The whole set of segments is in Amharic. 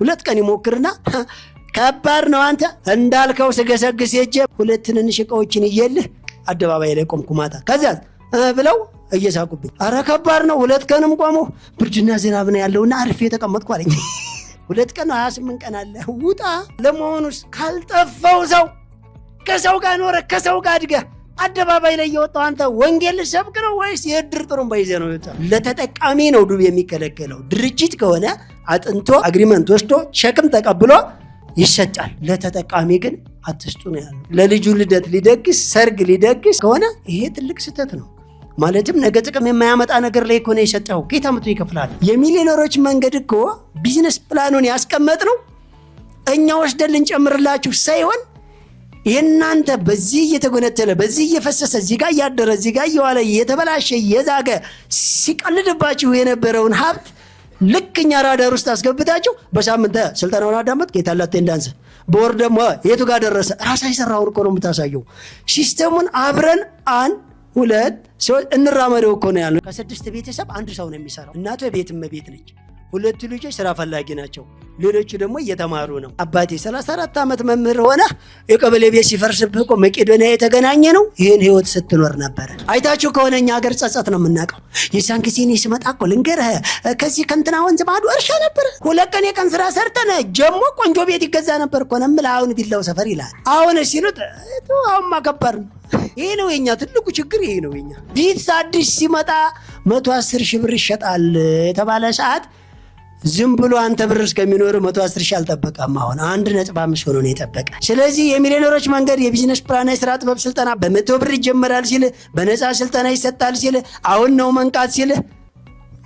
ሁለት ቀን ይሞክርና ከባድ ነው አንተ እንዳልከው ስገሰግስ ሄጄ ሁለት ትንንሽ ዕቃዎችን ይየልህ አደባባይ ላይ ቆምኩ ማታ ከዚያ ብለው እየሳቁብኝ አረ ከባድ ነው ሁለት ቀንም ቆሞ ብርድና ዝናብ ነው ያለውና አርፌ ተቀመጥኩ አለኝ ሁለት ቀን 28 ቀን አለ ውጣ ለመሆኑስ ካልጠፋው ሰው ከሰው ጋር ኖረ ከሰው ጋር አድገ አደባባይ ላይ የወጣው አንተ ወንጌል ሰብክ ነው ወይስ የድር ጥሩምባ ይዘህ ነው የወጣው? ለተጠቃሚ ነው ዱብ የሚከለከለው። ድርጅት ከሆነ አጥንቶ አግሪመንት ወስዶ ሸክም ተቀብሎ ይሰጣል። ለተጠቃሚ ግን አትስጡ ነው ያለው። ለልጁ ልደት ሊደግስ ሰርግ ሊደግስ ከሆነ ይሄ ትልቅ ስህተት ነው። ማለትም ነገ ጥቅም የማያመጣ ነገር ላይ ከሆነ የሰጠው ጌታ መጥቶ ይከፍላል። የሚሊዮነሮች መንገድ እኮ ቢዝነስ ፕላኑን ያስቀመጥ ነው እኛ ወስደን ልንጨምርላችሁ ሳይሆን የናንተ በዚህ እየተጎነተለ በዚህ እየፈሰሰ እዚህ ጋር ያደረ እዚህ ጋር እየዋለ እየተበላሸ እየዛገ ሲቀልድባችሁ የነበረውን ሀብት ልክኛ ራዳር ውስጥ አስገብታችሁ በሳምንት ስልጠናውን አዳመጥ ጌታ አቴንዳንስ በወር ደግሞ የቱ ጋር ደረሰ ራስ አይሰራውን እኮ ነው የምታሳየው። ሲስተሙን አብረን ሁለት እንራመደው እኮ ነው ያለው። ከስድስት ቤተሰብ አንድ ሰው ነው የሚሰራው። እናቱ የቤት እመቤት ነች። ሁለቱ ልጆች ስራ ፈላጊ ናቸው። ሌሎቹ ደግሞ እየተማሩ ነው። አባቴ 34 ዓመት መምህር ሆነ የቀበሌ ቤት ሲፈርስብህ እኮ መቄዶንያ የተገናኘ ነው። ይህን ህይወት ስትኖር ነበረ። አይታችሁ ከሆነ እኛ ሀገር ጸጸት ነው የምናውቀው። የዛን ጊዜ እኔ ስመጣ እኮ ልንገርህ ከዚህ ከእንትና ወንዝ ባዶ እርሻ ነበረ። ሁለት ቀን የቀን ስራ ሰርተን ጀሞ ቆንጆ ቤት ይገዛ ነበር እኮ ነው የምልህ። አሁን ቢላው ሰፈር ይላል። አሁን ሲሉት አሁን ማከበር ነው። ይሄ ነው የኛ ትልቁ ችግር። ይሄ ነው የኛ ቢት አዲስ ሲመጣ 110 ሺህ ብር ይሸጣል የተባለ ሰዓት ዝም ብሎ አንተ ብር እስከሚኖር 110 ሺህ አልጠበቀም። አሁን 1.5 ሆኖ ነው የጠበቀ። ስለዚህ የሚሊዮነሮች መንገድ የቢዝነስ ፕላን የሥራ ጥበብ ስልጠና በ100 ብር ይጀመራል ሲል በነፃ ስልጠና ይሰጣል ሲል አሁን ነው መንቃት ሲል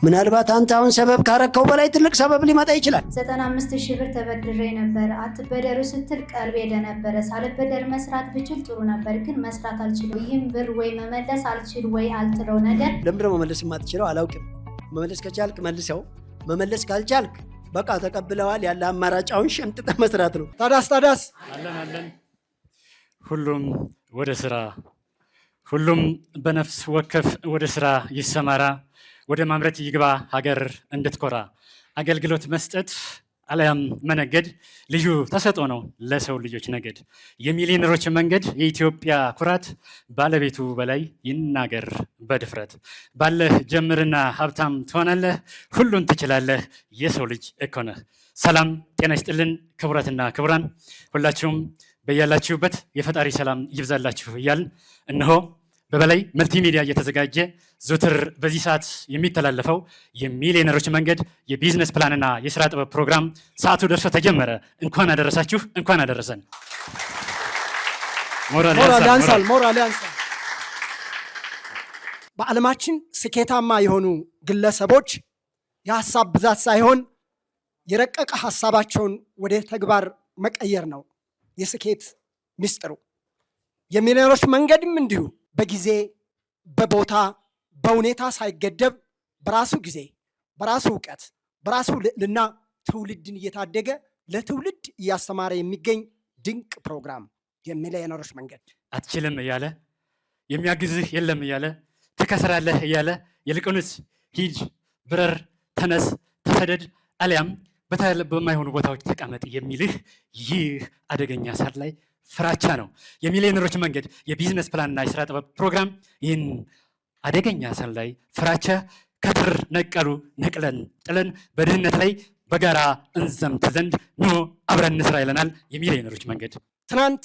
ምናልባት አንተ አሁን ሰበብ ካረከው በላይ ትልቅ ሰበብ ሊመጣ ይችላል። 95 ሺህ ብር ተበድሬ ነበር። አትበደሩ ስትል ቀልብ ሄደ ነበር። ሳልበደር መስራት ብችል ጥሩ ነበር፣ ግን መስራት አልችልም። ይህም ብር ወይ መመለስ አልችል ወይ አልጥለው ነገር። ለምንድነው መመለስ የማትችለው? አላውቅም። መመለስ ከቻልክ መልሰው፣ መመለስ ካልቻልክ በቃ ተቀብለዋል። ያለ አማራጫውን ሸምጥጠ መስራት ነው። ታዳስ አለን ሁሉም ወደ ስራ፣ ሁሉም በነፍስ ወከፍ ወደ ስራ ይሰማራ፣ ወደ ማምረት ይግባ ሀገር እንድትኮራ። አገልግሎት መስጠት አለያም መነገድ ልዩ ተሰጥኦ ነው ለሰው ልጆች ነገድ። የሚሊዮነሮች መንገድ የኢትዮጵያ ኩራት፣ ባለቤቱ በላይ ይናገር በድፍረት። ባለህ ጀምርና ሀብታም ትሆናለህ፣ ሁሉን ትችላለህ የሰው ልጅ እኮ ነህ። ሰላም ጤና ይስጥልን ክቡራትና ክቡራን፣ ሁላችሁም በያላችሁበት የፈጣሪ ሰላም ይብዛላችሁ እያልን እነሆ በበላይ መልቲሚዲያ እየተዘጋጀ ዘወትር በዚህ ሰዓት የሚተላለፈው የሚሊዮነሮች መንገድ የቢዝነስ ፕላንና የስራ ጥበብ ፕሮግራም ሰዓቱ ደርሶ ተጀመረ። እንኳን አደረሳችሁ፣ እንኳን አደረሰን። ሞራል ያንሳል። በዓለማችን ስኬታማ የሆኑ ግለሰቦች የሀሳብ ብዛት ሳይሆን የረቀቀ ሀሳባቸውን ወደ ተግባር መቀየር ነው የስኬት ምስጢሩ። የሚሊዮነሮች መንገድም እንዲሁ በጊዜ በቦታ በሁኔታ ሳይገደብ በራሱ ጊዜ በራሱ እውቀት በራሱ ልዕልና ትውልድን እየታደገ ለትውልድ እያስተማረ የሚገኝ ድንቅ ፕሮግራም የሚሊዮነሮች መንገድ። አትችልም እያለ የሚያግዝህ የለም እያለ ትከስራለህ እያለ ይልቁንስ ሂድ፣ ብረር፣ ተነስ፣ ተሰደድ አሊያም በማይሆኑ ቦታዎች ተቀመጥ የሚልህ ይህ አደገኛ ሳር ላይ ፍራቻ ነው። የሚሊዮነሮች መንገድ የቢዝነስ ፕላንና የስራ ጥበብ ፕሮግራም ይህን አደገኛ ሳር ላይ ፍራቻ ከስር ነቀሉ ነቅለን ጥለን በድህነት ላይ በጋራ እንዘምት ዘንድ ኑ አብረን እንስራ ይለናል የሚሊዮነሮች መንገድ። ትናንት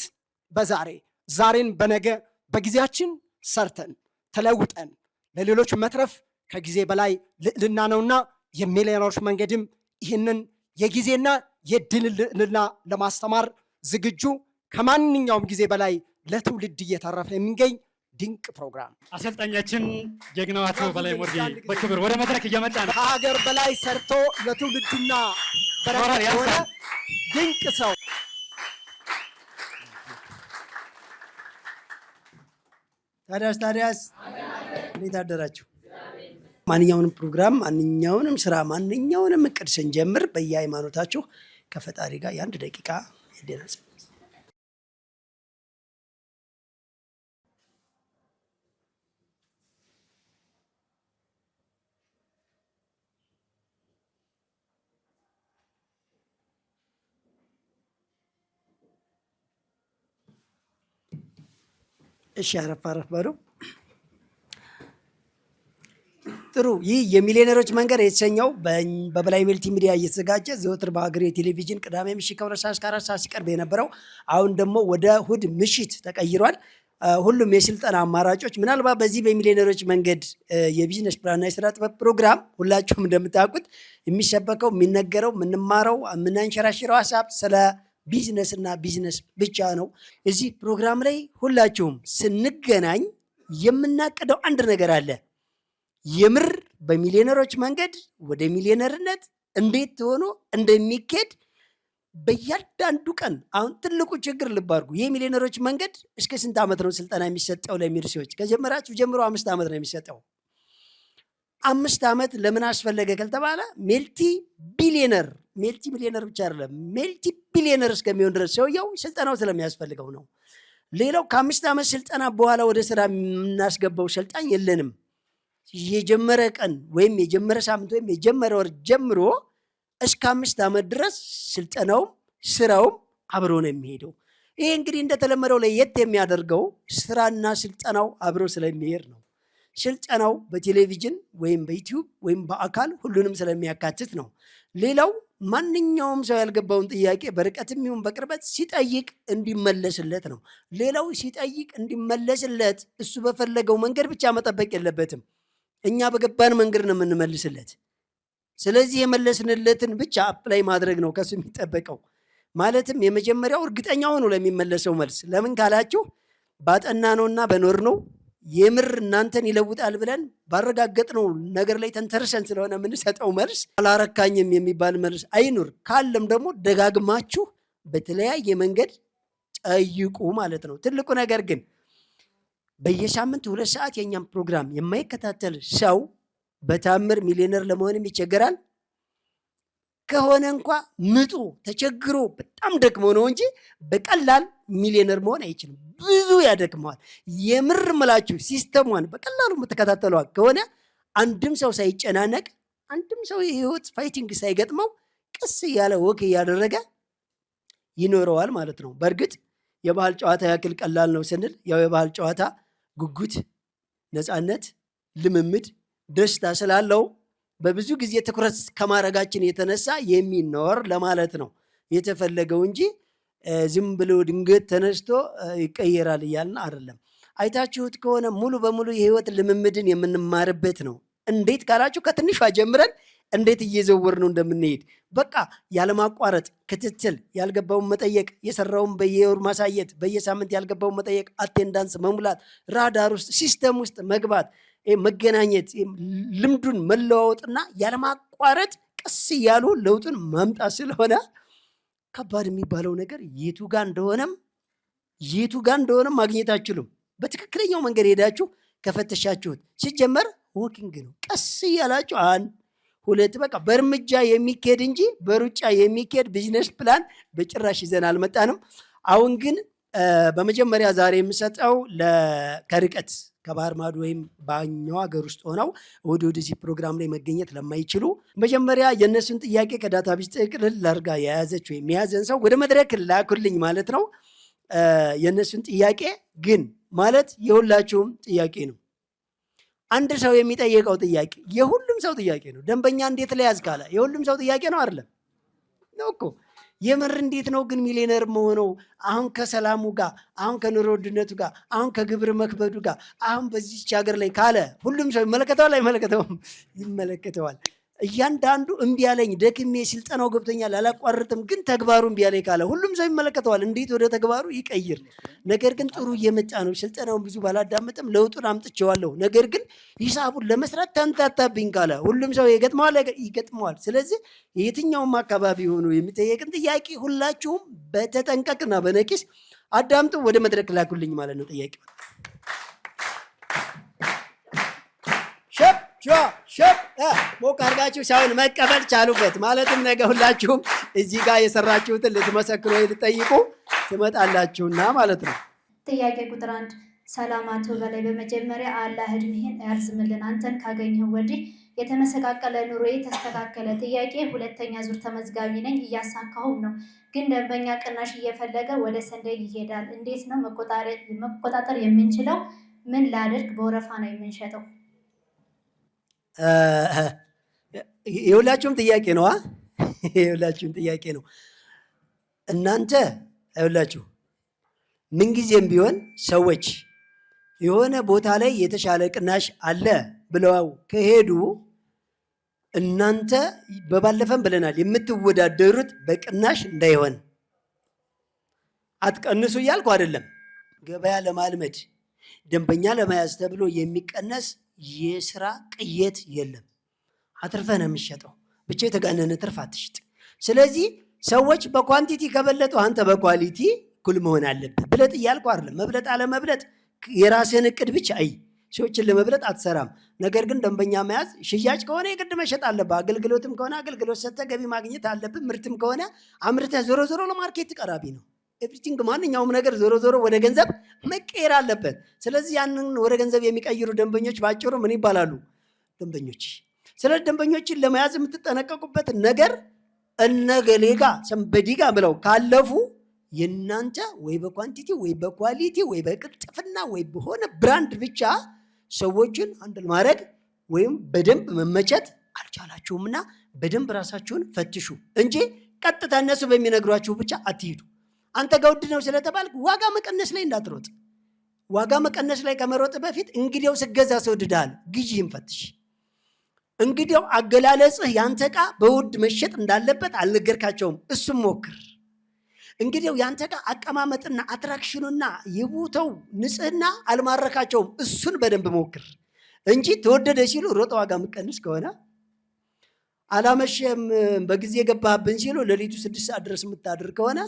በዛሬ ዛሬን በነገ በጊዜያችን ሰርተን ተለውጠን ለሌሎች መትረፍ ከጊዜ በላይ ልዕልና ነውና የሚሊዮነሮች መንገድም ይህንን የጊዜና የድል ልዕልና ለማስተማር ዝግጁ ከማንኛውም ጊዜ በላይ ለትውልድ እየተረፈ የሚገኝ ድንቅ ፕሮግራም። አሰልጣኛችን ጀግናው አቶ በላይ ሞርዲ በክብር ወደ መድረክ እየመጣ ነው። ከሀገር በላይ ሰርቶ ለትውልድና በረከት የሆነ ድንቅ ሰው። ታዲያስ እንዴት አደራችሁ? ማንኛውንም ፕሮግራም ማንኛውንም ስራ ማንኛውንም እቅድ ስንጀምር በየሃይማኖታችሁ ከፈጣሪ ጋር የአንድ ደቂቃ ይደናጽ። እሺ አረፍ በሉ። ጥሩ። ይህ የሚሊዮነሮች መንገድ የተሰኘው በበላይ መልቲ ሚዲያ እየተዘጋጀ ዘወትር በሀገሬ ቴሌቪዥን ቅዳሜ ምሽት ከ2 ሰዓት እስከ 4 ሰዓት ሲቀርብ የነበረው አሁን ደግሞ ወደ እሑድ ምሽት ተቀይሯል። ሁሉም የስልጠና አማራጮች ምናልባት በዚህ በሚሊዮነሮች መንገድ የቢዝነስ ፕላንና የስራ ጥበብ ፕሮግራም ሁላችሁም እንደምታውቁት የሚሰበከው የሚነገረው የምንማረው የምናንሸራሽረው ሀሳብ ስለ ቢዝነስ እና ቢዝነስ ብቻ ነው። እዚህ ፕሮግራም ላይ ሁላችሁም ስንገናኝ የምናቅደው አንድ ነገር አለ። የምር በሚሊዮነሮች መንገድ ወደ ሚሊዮነርነት እንዴት ሆኖ እንደሚኬድ በእያንዳንዱ ቀን አሁን ትልቁ ችግር ልብ አድርጉ። የሚሊዮነሮች መንገድ እስከ ስንት ዓመት ነው ስልጠና የሚሰጠው ለሚሉ ሰዎች ከጀመራችሁ ጀምሮ 5 ዓመት ነው የሚሰጠው። 5 ዓመት ለምን አስፈለገ ከተባለ መልቲ ሚሊዮነር ብቻ አይደለም መልቲ ቢሊዮነር እስከሚሆን ድረስ ሰውየው ስልጠናው ስለሚያስፈልገው ነው። ሌላው ከ5 ዓመት ስልጠና በኋላ ወደ ስራ የምናስገባው ሰልጣኝ የለንም። የጀመረ ቀን ወይም የጀመረ ሳምንት ወይም የጀመረ ወር ጀምሮ እስከ 5 ዓመት ድረስ ስልጠናውም ስራውም አብሮ ነው የሚሄደው። ይሄ እንግዲህ እንደተለመደው ለየት የሚያደርገው ስራና ስልጠናው አብሮ ስለሚሄድ ነው። ስልጠናው በቴሌቪዥን ወይም በዩቲዩብ ወይም በአካል ሁሉንም ስለሚያካትት ነው። ሌላው ማንኛውም ሰው ያልገባውን ጥያቄ በርቀትም ይሁን በቅርበት ሲጠይቅ እንዲመለስለት ነው። ሌላው ሲጠይቅ እንዲመለስለት እሱ በፈለገው መንገድ ብቻ መጠበቅ የለበትም። እኛ በገባን መንገድ ነው የምንመልስለት። ስለዚህ የመለስንለትን ብቻ አፕላይ ማድረግ ነው ከሱ የሚጠበቀው። ማለትም የመጀመሪያው እርግጠኛ ሆኖ ለሚመለሰው መልስ ለምን ካላችሁ ባጠናነውና በኖርነው የምር እናንተን ይለውጣል ብለን ባረጋገጥነው ነገር ላይ ተንተርሰን ስለሆነ የምንሰጠው መልስ አላረካኝም የሚባል መልስ አይኑር። ካለም ደግሞ ደጋግማችሁ በተለያየ መንገድ ጠይቁ ማለት ነው። ትልቁ ነገር ግን በየሳምንቱ 2 ሰዓት የኛም ፕሮግራም የማይከታተል ሰው በታምር ሚሊዮነር ለመሆንም ይቸገራል። ከሆነ እንኳ ምጡ ተቸግሮ በጣም ደክሞ ነው እንጂ በቀላል ሚሊዮነር መሆን አይችልም። ብዙ ያደክመዋል። የምር ምላችሁ ሲስተሟን በቀላሉ የምትከታተሏል ከሆነ አንድም ሰው ሳይጨናነቅ አንድም ሰው የህይወት ፋይቲንግ ሳይገጥመው ቀስ እያለ ወክ እያደረገ ይኖረዋል ማለት ነው። በእርግጥ የባህል ጨዋታ ያክል ቀላል ነው ስንል ያው የባህል ጨዋታ ጉጉት፣ ነፃነት፣ ልምምድ፣ ደስታ ስላለው በብዙ ጊዜ ትኩረት ከማድረጋችን የተነሳ የሚኖር ለማለት ነው የተፈለገው እንጂ ዝም ብሎ ድንገት ተነስቶ ይቀየራል እያልን አይደለም። አይታችሁት ከሆነ ሙሉ በሙሉ የህይወት ልምምድን የምንማርበት ነው። እንዴት ካላችሁ ከትንሿ ጀምረን እንዴት እየዘወር ነው እንደምንሄድ በቃ ያለማቋረጥ ክትትል፣ ያልገባውን መጠየቅ፣ የሰራውን በየወር ማሳየት፣ በየሳምንት ያልገባውን መጠየቅ፣ አቴንዳንስ መሙላት፣ ራዳር ውስጥ ሲስተም ውስጥ መግባት፣ መገናኘት፣ ልምዱን መለዋወጥና ያለማቋረጥ ቀስ እያሉ ለውጡን ማምጣት ስለሆነ ከባድ የሚባለው ነገር የቱ ጋር እንደሆነም ማግኘት አትችሉም። በትክክለኛው መንገድ ሄዳችሁ ከፈተሻችሁት ሲጀመር ወኪንግ ነው። ቀስ እያላችሁ 1 2 በቃ በእርምጃ የሚኬድ እንጂ በሩጫ የሚኬድ ቢዝነስ ፕላን በጭራሽ ይዘን አልመጣንም። አሁን ግን በመጀመሪያ ዛሬ የምሰጠው ከርቀት ከባህር ማዶ ወይም ባኛው ሀገር ውስጥ ሆነው ወደዚህ ፕሮግራም ላይ መገኘት ለማይችሉ መጀመሪያ የነሱን ጥያቄ ከዳታቤዝ ጥቅልል አድርጋ የያዘች ወይም የያዘን ሰው ወደ መድረክ ላኩልኝ ማለት ነው። የነሱን ጥያቄ ግን ማለት የሁላችሁም ጥያቄ ነው። አንድ ሰው የሚጠየቀው ጥያቄ የሁሉም ሰው ጥያቄ ነው። ደንበኛ እንዴት ለያዝ ካለ የሁሉም ሰው ጥያቄ ነው አይደለም ነው እኮ። የምር እንዴት ነው ግን ሚሊዮነር መሆነው? አሁን ከሰላሙ ጋር፣ አሁን ከኑሮ ውድነቱ ጋር፣ አሁን ከግብር መክበዱ ጋር፣ አሁን በዚች ሀገር ላይ ካለ ሁሉም ሰው ይመለከተዋል አይመለከተውም? ይመለከተዋል። እያንዳንዱ እምቢ ያለኝ ደክሜ ስልጠናው ገብቶኛል አላቋርጥም ግን ተግባሩ እምቢ ያለኝ ካለ ሁሉም ሰው ይመለከተዋል። እንዴት ወደ ተግባሩ ይቀይር። ነገር ግን ጥሩ እየመጣ ነው። ስልጠናውን ብዙ ባላዳመጥም ለውጡን አምጥቼዋለሁ፣ ነገር ግን ሂሳቡን ለመስራት ተንታታብኝ ካለ ሁሉም ሰው ይገጥመዋል። ስለዚህ የትኛውም አካባቢ ሆኖ የሚጠየቅን ጥያቄ ሁላችሁም በተጠንቀቅና በነቂስ አዳምጡ። ወደ መድረክ ላኩልኝ ማለት ነው ጥያቄ ሞቅ አድርጋችሁ ሳይሆን መቀበል ቻሉበት። ማለትም ነገ ሁላችሁም እዚህ ጋር የሰራችሁትን ልትመሰክሩ ልትጠይቁ ትመጣላችሁና ማለት ነው። ጥያቄ ቁጥር 1 ሰላም አቶ በላይ፣ በመጀመሪያ አላህ እድሜህን ያርዝምልን። አንተን ካገኘሁ ወዲህ የተመሰቃቀለ ኑሮዬ ተስተካከለ። ጥያቄ ሁለተኛ ዙር ተመዝጋቢ ነኝ፣ እያሳካሁም ነው። ግን ደንበኛ ቅናሽ እየፈለገ ወደ ሰንደይ ይሄዳል። እንዴት ነው መቆጣጠር የምንችለው? ምን ላድርግ? በወረፋ ነው የምንሸጠው። የሁላችሁም ጥያቄ ነው። የሁላችሁም ጥያቄ ነው። እናንተ አይሁላችሁ ምንጊዜም ቢሆን ሰዎች የሆነ ቦታ ላይ የተሻለ ቅናሽ አለ ብለው ከሄዱ እናንተ በባለፈም ብለናል የምትወዳደሩት በቅናሽ እንዳይሆን። አትቀንሱ እያልኩ አይደለም። ገበያ ለማልመድ ደንበኛ ለመያዝ ተብሎ የሚቀነስ የስራ ቅየት የለም። አትርፈህ ነው የሚሸጠው። ብቻ የተጋነነ ትርፍ አትሽጥ። ስለዚህ ሰዎች በኳንቲቲ ከበለጡ አንተ በኳሊቲ እኩል መሆን አለብህ። ብለጥ እያልኩ አይደለም። መብለጥ አለመብለጥ የራስህን እቅድ ብቻ አይ። ሰዎችን ለመብለጥ አትሰራም። ነገር ግን ደንበኛ መያዝ፣ ሽያጭ ከሆነ የግድ መሸጥ አለብህ። አገልግሎትም ከሆነ አገልግሎት ሰጥተህ ገቢ ማግኘት አለብህ። ምርትም ከሆነ አምርተህ ዞሮ ዞሮ ለማርኬት ቀራቢ ነው። ኤቭሪቲንግ ማንኛውም ነገር ዞሮ ዞሮ ወደ ገንዘብ መቀየር አለበት። ስለዚህ ያንን ወደ ገንዘብ የሚቀይሩ ደንበኞች ባጭሩ ምን ይባላሉ? ደንበኞች። ስለዚህ ደንበኞችን ለመያዝ የምትጠነቀቁበት ነገር እነገሌጋ ሰንበዲጋ ብለው ካለፉ የእናንተ ወይ በኳንቲቲ ወይ በኳሊቲ ወይ በቅልጥፍና ወይ በሆነ ብራንድ ብቻ ሰዎችን አንድል ማድረግ ወይም በደንብ መመቸት አልቻላችሁምና በደንብ ራሳችሁን ፈትሹ እንጂ ቀጥታ እነሱ በሚነግሯችሁ ብቻ አትሂዱ። አንተ ጋር ውድ ነው ስለተባልክ ዋጋ መቀነስ ላይ እንዳትሮጥ። ዋጋ መቀነስ ላይ ከመሮጥ በፊት እንግዲያው ስገዛ ሰውድዳል ግዢህን ፈትሽ። እንግዲያው አገላለጽህ ያንተ ዕቃ በውድ መሸጥ እንዳለበት አልነገርካቸውም፣ እሱም ሞክር። እንግዲያው ያንተ ዕቃ አቀማመጥና አትራክሽኑና የቦታው ንጽህና አልማረካቸውም፣ እሱን በደንብ ሞክር እንጂ ተወደደ ሲሉ ሮጠ ዋጋ መቀነስ ከሆነ አላመሸም በጊዜ ገባህብን ሲሉ ሌሊቱ 6 ሰዓት ድረስ የምታድር ከሆነ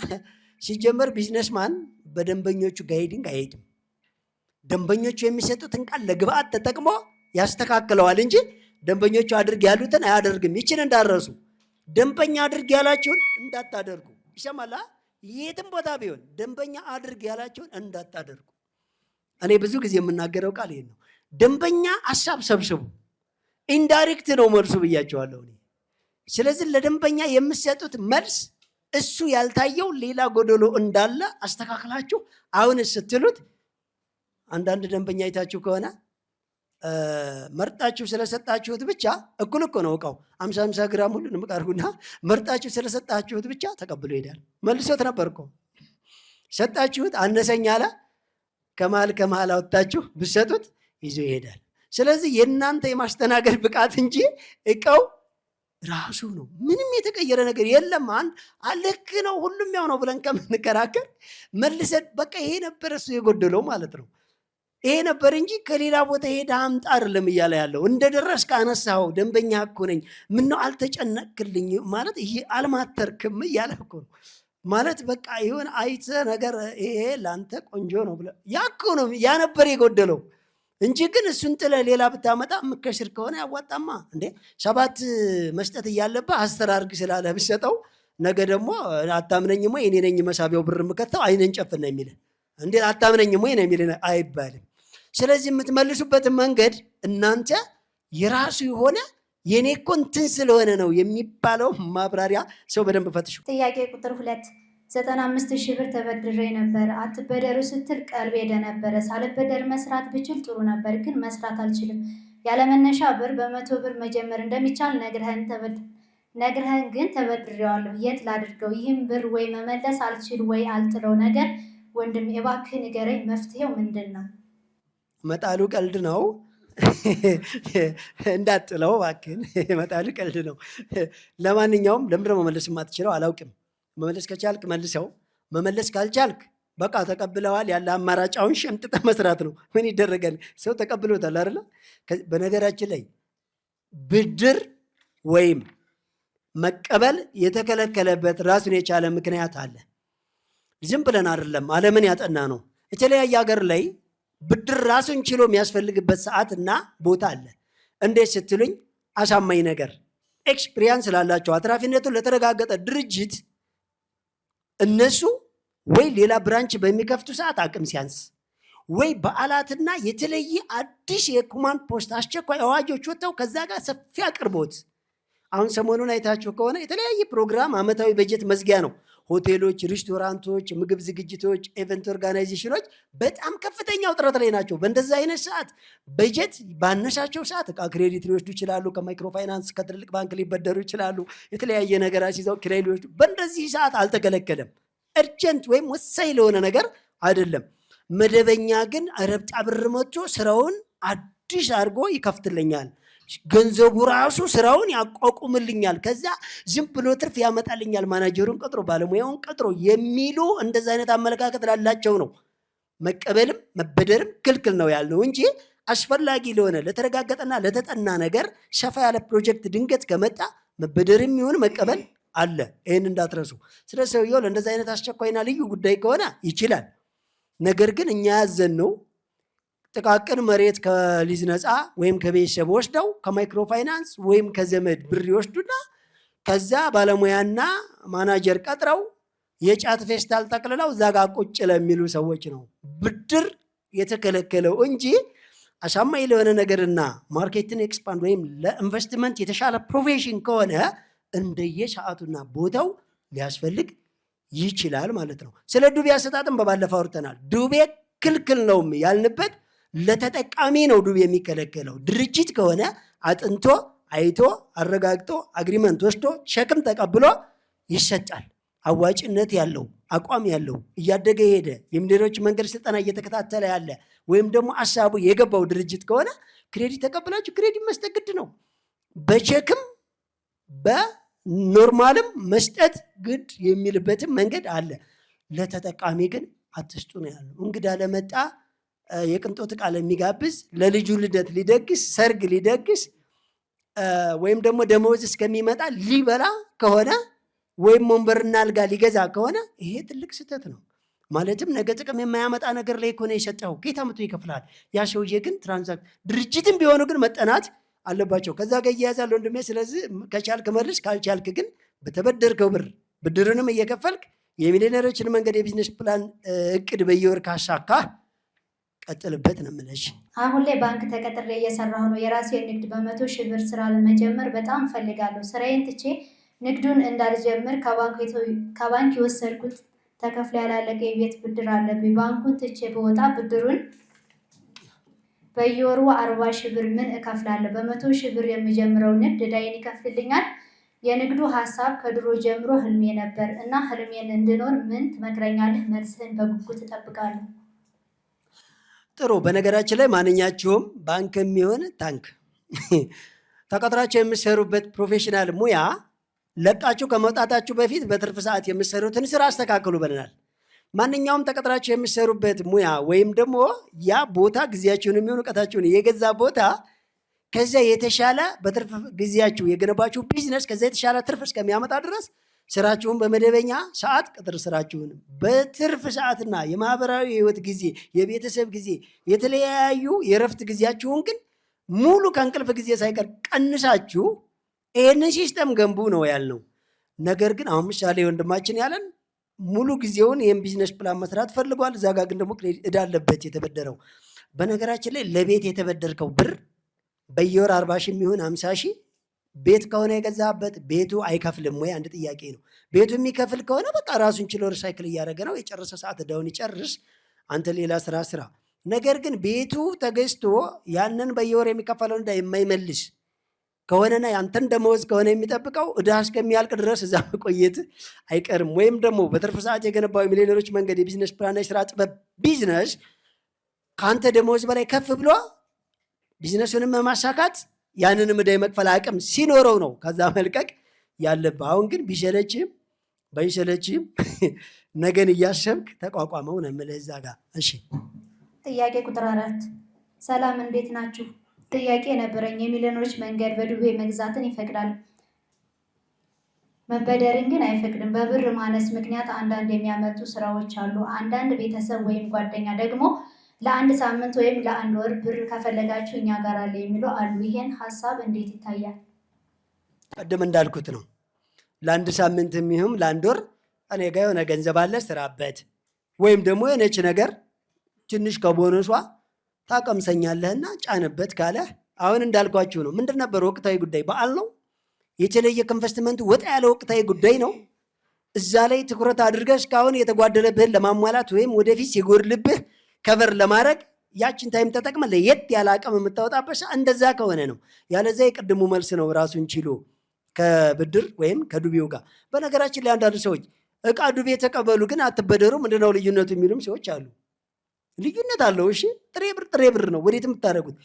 ሲጀመር ቢዝነስማን በደንበኞቹ ጋይዲንግ አይሄድም። ደንበኞቹ የሚሰጡትን ቃል ለግብአት ተጠቅሞ ያስተካክለዋል እንጂ ደንበኞቹ አድርግ ያሉትን አያደርግም። ይችን እንዳረሱ ደንበኛ አድርግ ያላችሁን እንዳታደርጉ። ይሰማላ? የትም ቦታ ቢሆን ደንበኛ አድርግ ያላችሁን እንዳታደርጉ። እኔ ብዙ ጊዜ የምናገረው ቃል ይሄን ነው። ደንበኛ ሀሳብ ሰብስቡ። ኢንዳይሬክት ነው መልሱ ብያቸዋለሁ። ስለዚህ ለደንበኛ የምትሰጡት መልስ እሱ ያልታየው ሌላ ጎደሎ እንዳለ አስተካክላችሁ አሁን ስትሉት አንዳንድ ደንበኛ አይታችሁ ከሆነ መርጣችሁ ስለሰጣችሁት ብቻ እኩል እኮ ነው እቃው 50 ግራም ሁሉንም ዕቃ አድርጉና መርጣችሁ ስለሰጣችሁት ብቻ ተቀብሎ ይሄዳል። መልሶት ነበር እኮ ሰጣችሁት አነሰኝ አለ ከመሃል አወጣችሁ ብትሰጡት ይዞ ይሄዳል። ስለዚህ የእናንተ የማስተናገድ ብቃት እንጂ እቃው ራሱ ነው። ምንም የተቀየረ ነገር የለም። ልክ ነው ሁሉም ያው ነው ብለን ከምንከራከር መልሰን በቃ ይሄ ነበር እሱ የጎደለው ማለት ነው። ይሄ ነበር እንጂ ከሌላ ቦታ ሄደ አምጣ አይደለም እያለ ያለው። እንደደረስክ አነሳኸው ደንበኛ እኮ ነኝ ምነው አልተጨነቅልኝ ማለት ይሄ አልማተርክም እያለ እኮ ነው ማለት በቃ ይሁን አይተ ነገር ይሄ ላንተ ቆንጆ ነው ብለ ያ እኮ ነው ያ ነበር የጎደለው እንጂ ግን እሱን ጥለ ሌላ ብታመጣ ምከሽር ከሆነ ያዋጣማ እንዴ 7 መስጠት እያለብህ 10 አድርግ ስላለ ብሰጠው ነገ ደግሞ አታምነኝም ወይ እኔ ነኝ መሳቢያው ብር ምከተው አይነን ጨፍና የሚል እንዴ አታምነኝም ወይ ነው የሚል አይባልም። ስለዚህ የምትመልሱበት መንገድ እናንተ የራሱ የሆነ የኔ እኮ እንትን ስለሆነ ነው የሚባለው ማብራሪያ ሰው በደንብ ፈትሹ። ጥያቄ ቁጥር 2 95,000 ብር ተበድሬ ነበር። አትበደሩ ስትል ቀልቤ ደነበረ። ሳልበደር መስራት ብችል ጥሩ ነበር፣ ግን መስራት አልችልም። ያለመነሻ ብር በ100 ብር መጀመር እንደሚቻል ነግረህን ግን ተበድሬዋለሁ። የት ላድርገው? ይህም ብር ወይ መመለስ አልችል ወይ አልጥለው ነገር ወንድም እባክህ ንገረኝ፣ መፍትሄው ምንድን ነው? መጣሉ ቀልድ ነው እንዳትጥለው እባክህን። መጣሉ ቀልድ ነው። ለማንኛውም ለምንድነው መመለስ የማትችለው? አላውቅም። መመለስ ከቻልክ መልሰው፣ መመለስ ካልቻልክ በቃ ተቀብለዋል። ያለ አማራጫውን ሸምጥጠ መስራት ነው። ምን ይደረጋል? ሰው ተቀብሎታል አይደለ? በነገራችን ላይ ብድር ወይም መቀበል የተከለከለበት ራሱን የቻለ ምክንያት አለ። ዝም ብለን አይደለም፣ ዓለምን ያጠና ነው። የተለያየ ሀገር ላይ ብድር ራሱን ችሎ የሚያስፈልግበት ሰዓትና ቦታ አለ። እንዴት ስትሉኝ አሳማኝ ነገር ኤክስፒሪያንስ ላላቸው አትራፊነቱን ለተረጋገጠ ድርጅት እነሱ ወይ ሌላ ብራንች በሚከፍቱ ሰዓት አቅም ሲያንስ ወይ በዓላትና የተለየ አዲስ የኮማንድ ፖስት አስቸኳይ አዋጆች ወጥተው ከዛ ጋር ሰፊ አቅርቦት። አሁን ሰሞኑን አይታችሁ ከሆነ የተለያየ ፕሮግራም ዓመታዊ በጀት መዝጊያ ነው። ሆቴሎች፣ ሬስቶራንቶች፣ ምግብ ዝግጅቶች፣ ኢቨንት ኦርጋናይዜሽኖች በጣም ከፍተኛ ውጥረት ላይ ናቸው። በእንደዛ አይነት ሰዓት በጀት ባነሳቸው ሰዓት ዕቃ ክሬዲት ሊወስዱ ይችላሉ። ከማይክሮ ፋይናንስ ከትልቅ ባንክ ሊበደሩ ይችላሉ። የተለያየ ነገር አስይዘው ኪራይ ሊወስዱ። በእንደዚህ ሰዓት አልተከለከለም። እርጀንት ወይም ወሳኝ ለሆነ ነገር አይደለም። መደበኛ ግን ረብጣ ብር መጥቶ ስራውን አዲስ አድርጎ ይከፍትልኛል፣ ገንዘቡ ራሱ ስራውን ያቋቁምልኛል፣ ከዛ ዝም ብሎ ትርፍ ያመጣልኛል፣ ማናጀሩን ቀጥሮ ባለሙያውን ቀጥሮ የሚሉ እንደዛ አይነት አመለካከት ላላቸው ነው መቀበልም መበደርም ክልክል ነው ያልነው እንጂ አስፈላጊ ለሆነ ለተረጋገጠና ለተጠና ነገር ሰፋ ያለ ፕሮጀክት ድንገት ከመጣ መበደርም ይሁን መቀበል አለ። ይህን እንዳትረሱ። ስለ ሰውየው ለእንደዛ አይነት አስቸኳይና ልዩ ጉዳይ ከሆነ ይችላል። ነገር ግን እኛ ያዘን ነው ጥቃቅን መሬት ከሊዝ ነፃ ወይም ከቤተሰብ ወስደው ከማይክሮ ፋይናንስ ወይም ከዘመድ ብር ይወስዱና ከዛ ባለሙያና ማናጀር ቀጥረው የጫት ፌስታል ጠቅልለው እዛ ጋር ቁጭ ለሚሉ ሰዎች ነው ብድር የተከለከለው እንጂ አሳማኝ ለሆነ ነገርና ማርኬትን ኤክስፓንድ ወይም ለኢንቨስትመንት የተሻለ ፕሮፌሽን ከሆነ እንደየሰዓቱና ቦታው ሊያስፈልግ ይችላል ማለት ነው። ስለ ዱቤ አሰጣጥም በባለፈው አውርተናል። ዱቤ ክልክል ነው ያልንበት ለተጠቃሚ ነው ዱቤ የሚከለከለው። ድርጅት ከሆነ አጥንቶ አይቶ አረጋግጦ አግሪመንት ወስዶ ሸክም ተቀብሎ ይሰጣል። አዋጭነት ያለው አቋም ያለው እያደገ ሄደ የሚሊዮኖች መንገድ ስልጠና እየተከታተለ ያለ ወይም ደግሞ ሀሳቡ የገባው ድርጅት ከሆነ ክሬዲት ተቀብላችሁ ክሬዲት መስጠት ግድ ነው። በቼክም በኖርማልም መስጠት ግድ የሚልበትም መንገድ አለ። ለተጠቃሚ ግን አትስጡ ነው ያለው። እንግዳ ለመጣ የቅንጦት ዕቃ ለሚጋብዝ ለልጁ ልደት ሊደግስ ሰርግ ሊደግስ ወይም ደግሞ ደመወዝ እስከሚመጣ ሊበላ ከሆነ ወይም ወንበርና አልጋ ሊገዛ ከሆነ ይሄ ትልቅ ስህተት ነው። ማለትም ነገ ጥቅም የማያመጣ ነገር ላይ ከሆነ የሰጠው ጌታ መቶ ይከፍላል። ያ ሰውዬ ግን ትራንዛክት ድርጅትም ቢሆኑ ግን መጠናት አለባቸው። ከዛ ጋር እያያዛል ወንድሜ። ስለዚህ ከቻልክ መልስ፣ ካልቻልክ ግን በተበደርከው ብር ብድርንም እየከፈልክ የሚሊዮነሮችን መንገድ የቢዝነስ ፕላን እቅድ በየወር ካሳካ ቀጥልበት ነው የምልሽ። አሁን ላይ ባንክ ተቀጥሬ እየሰራሁ ነው። የራሴን ንግድ በ100 ሺህ ብር ስራ ለመጀመር በጣም እፈልጋለሁ። ስራዬን ትቼ ንግዱን እንዳልጀምር ከባንክ የወሰድኩት ተከፍሎ ያላለቀ የቤት ብድር አለብኝ። ባንኩን ትቼ በወጣ ብድሩን በየወሩ 40 ሺህ ብር ምን እከፍላለሁ? በ100 ሺህ ብር የሚጀምረው ንግድ ዕዳዬን ይከፍልልኛል? የንግዱ ሀሳብ ከድሮ ጀምሮ ህልሜ ነበር እና ህልሜን እንድኖር ምን ትመክረኛለህ? መልስህን በጉጉት እጠብቃለሁ። ጥሩ። በነገራችን ላይ ማንኛችሁም ባንክ የሚሆን ታንክ ተቀጥራችሁ የምትሰሩበት ፕሮፌሽናል ሙያ ለቃችሁ ከመውጣታችሁ በፊት በትርፍ ሰዓት የምትሰሩትን ስራ አስተካክሉ ብለናል። ማንኛውም ተቀጥራችሁ የምትሰሩበት ሙያ ወይም ደግሞ ያ ቦታ ጊዜያችሁን የሚሆን እውቀታችሁን የገዛ ቦታ ከዚያ የተሻለ በትርፍ ጊዜያችሁ የገነባችሁ ቢዝነስ ከዚያ የተሻለ ትርፍ እስከሚያመጣ ድረስ ስራችሁን በመደበኛ ሰዓት ቅጥር ስራችሁን በትርፍ ሰዓትና የማህበራዊ ህይወት ጊዜ፣ የቤተሰብ ጊዜ፣ የተለያዩ የረፍት ጊዜያችሁን ግን ሙሉ ከእንቅልፍ ጊዜ ሳይቀር ቀንሳችሁ ይህንን ሲስተም ገንቡ ነው ያልነው። ነገር ግን አሁን ምሳሌ ወንድማችን ያለን ሙሉ ጊዜውን ይህን ቢዝነስ ፕላን መስራት ፈልጓል። እዛ ጋር ግን ደግሞ ዕዳ አለበት የተበደረው። በነገራችን ላይ ለቤት የተበደርከው ብር በየወር 40 ሺህ የሚሆን 50 ሺህ ቤት ከሆነ የገዛበት ቤቱ አይከፍልም ወይ? አንድ ጥያቄ ነው። ቤቱ የሚከፍል ከሆነ በቃ ራሱን ችሎ ሪሳይክል እያደረገ ነው። የጨረሰ ሰዓት ዕዳውን ይጨርስ፣ አንተ ሌላ ስራ። ነገር ግን ቤቱ ተገዝቶ ያንን በየወር የሚከፈለውን ዕዳ የማይመልስ ከሆነና ያንተን ደመወዝ ከሆነ የሚጠብቀው ዕዳ እስከሚያልቅ ድረስ እዛ መቆየት አይቀርም። ወይም ደግሞ በትርፍ ሰዓት የገነባው የሚሊዮነሮች መንገድ የቢዝነስ ፕላንና የስራ ጥበብ ቢዝነስ ከአንተ ደመወዝ በላይ ከፍ ብሎ ቢዝነሱንም ማሳካት ያንንም ዕዳ የመክፈል አቅም ሲኖረው ነው ከዛ መልቀቅ ያለብህ። አሁን ግን ቢሰለችም ባይሰለችም ነገን እያሰብክ ተቋቋመው ነው የምልህ እዛ ጋር። እሺ፣ ጥያቄ ቁጥር 4 ሰላም፣ እንዴት ናችሁ? ጥያቄ ነበረኝ። የሚሊዮነሮች መንገድ በዱቤ መግዛትን ይፈቅዳል፣ መበደርን ግን አይፈቅድም። በብር ማነስ ምክንያት አንዳንድ የሚያመጡ ስራዎች አሉ። አንዳንድ ቤተሰብ ወይም ጓደኛ ደግሞ ለአንድ ሳምንት ወይም ለአንድ ወር ብር ከፈለጋችሁ እኛ ጋር አለ የሚሉ አሉ። ይሄን ሀሳብ እንዴት ይታያል? ቀደም እንዳልኩት ነው። ለአንድ ሳምንት የሚሆን ለአንድ ወር እኔ ጋር የሆነ ገንዘብ አለ ስራበት፣ ወይም ደግሞ የነች ነገር ትንሽ ከቦነሷ ታቀምሰኛለህና ጫንበት ካለ አሁን እንዳልኳችሁ ነው። ምንድን ነበር ወቅታዊ ጉዳይ? በዓል ነው። የተለየ ኢንቨስትመንቱ ወጣ ያለ ወቅታዊ ጉዳይ ነው። እዛ ላይ ትኩረት አድርገህ እስካሁን የተጓደለብህን ለማሟላት ወይም ወደፊት ሲጎድልብህ ከቨር ለማድረግ ያችን ታይም ተጠቅመህ ለየት ያለ አቅም የምታወጣበት እንደዛ ከሆነ ነው። ያለዛ የቅድሙ መልስ ነው ራሱን ችሎ ከብድር ወይም ከዱቤው ጋር። በነገራችን ላይ አንዳንድ ሰዎች እቃ ዱቤ ተቀበሉ ግን አትበደሩ ምንድነው ልዩነቱ የሚሉም ሰዎች አሉ። ልዩነት አለው። እሺ ጥሬ ብር ነው ወዴት የምታደርጉት።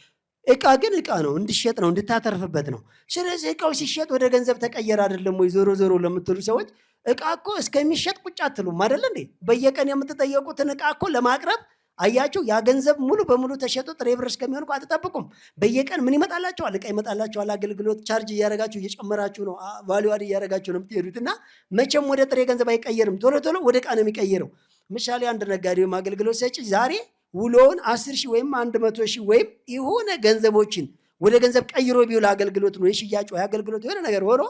እቃ ግን እቃ ነው፣ እንድሸጥ ነው፣ እንድታተርፍበት ነው። ስለዚህ እቃው ሲሸጥ ወደ ገንዘብ ተቀየረ አይደለም ወይ? ዞሮ ዞሮ ለምትሉ ሰዎች እቃ እኮ እስከሚሸጥ ቁጭ አትሉም አይደል እንዴ? በየቀን የምትጠየቁትን እቃ እኮ ለማቅረብ አያችሁ፣ ያ ገንዘብ ሙሉ በሙሉ ተሸጦ ጥሬ ብር እስከሚሆን እኮ አትጠብቁም። በየቀን ምን ይመጣላችኋል? እቃ ይመጣላችኋል። አገልግሎት ቻርጅ እያደረጋችሁ እየጨመራችሁ ነው፣ ቫልዩ አድ እያደረጋችሁ ነው የምትሄዱት እና መቼም ወደ ጥሬ ገንዘብ አይቀየርም። ቶሎ ቶሎ ወደ እቃ ነው የሚቀየረው። ምሳሌ አንድ ነጋዴ ወይም አገልግሎት ሰጪ ዛሬ ውሎውን 10 ሺህ ወይም 100 ሺህ ወይም የሆነ ገንዘቦችን ወደ ገንዘብ ቀይሮ ቢውል አገልግሎት ነው የሽያጭ ወይ አገልግሎት የሆነ ነገር ሆኖ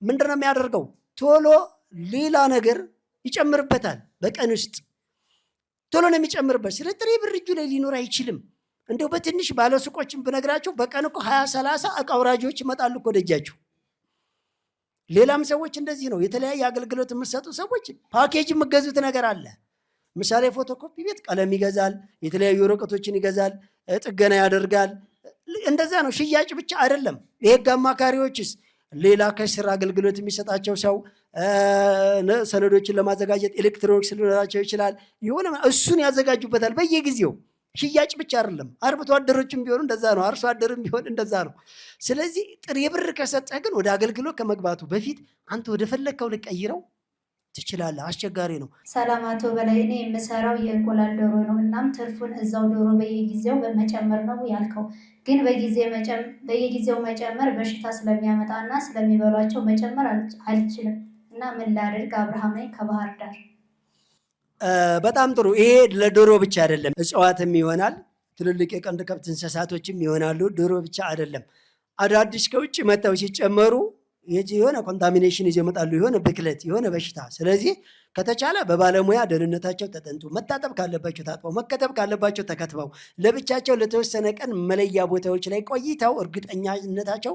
ምንድነው የሚያደርገው? ቶሎ ሌላ ነገር ይጨምርበታል። በቀን ውስጥ ቶሎ ነው የሚጨምርበት። ስለ ጥሬ ብር እጁ ላይ ሊኖር አይችልም። እንደው በትንሽ ባለሱቆችን ብነግራቸው በቀን እኮ 20-30 እቃ አውራጆች ይመጣሉ እኮ ደጃችሁ። ሌላም ሰዎች እንደዚህ ነው። የተለያየ አገልግሎት የምትሰጡ ሰዎች ፓኬጅ የምትገዙት ነገር አለ። ምሳሌ ፎቶኮፒ ቤት ቀለም ይገዛል፣ የተለያዩ ወረቀቶችን ይገዛል፣ ጥገና ያደርጋል። እንደዛ ነው። ሽያጭ ብቻ አይደለም። የህግ አማካሪዎችስ ሌላ ከስራ አገልግሎት የሚሰጣቸው ሰው ሰነዶችን ለማዘጋጀት ኤሌክትሮኒክስ ሊኖራቸው ይችላል። የሆነ እሱን ያዘጋጁበታል በየጊዜው። ሽያጭ ብቻ አይደለም። አርብቶ አደሮችም ቢሆኑ እንደዛ ነው። አርሶ አደርም ቢሆን እንደዛ ነው። ስለዚህ ጥሬ ብር ከሰጠህ ግን ወደ አገልግሎት ከመግባቱ በፊት አንተ ወደ ፈለግከው ልቀይረው ትችላለህ። አስቸጋሪ ነው። ሰላም አቶ በላይ፣ እኔ የምሰራው የእንቁላል ዶሮ ነው። እናም ትርፉን እዛው ዶሮ በየጊዜው በመጨመር ነው ያልከው። ግን በየጊዜው መጨመር በሽታ ስለሚያመጣ እና ስለሚበሏቸው መጨመር አልችልም እና ምን ላድርግ? አብርሃም ነኝ ከባህር ዳር። በጣም ጥሩ። ይሄ ለዶሮ ብቻ አይደለም፣ እጽዋትም ይሆናል፣ ትልልቅ የቀንድ ከብት እንስሳቶችም ይሆናሉ። ዶሮ ብቻ አይደለም። አዳዲስ ከውጭ መጥተው ሲጨመሩ የሆነ ኮንታሚኔሽን ይዘው ይመጣሉ፣ የሆነ ብክለት፣ የሆነ በሽታ። ስለዚህ ከተቻለ በባለሙያ ደህንነታቸው ተጠንቶ መታጠብ ካለባቸው ታጥበው መከተብ ካለባቸው ተከትበው ለብቻቸው ለተወሰነ ቀን መለያ ቦታዎች ላይ ቆይተው እርግጠኛነታቸው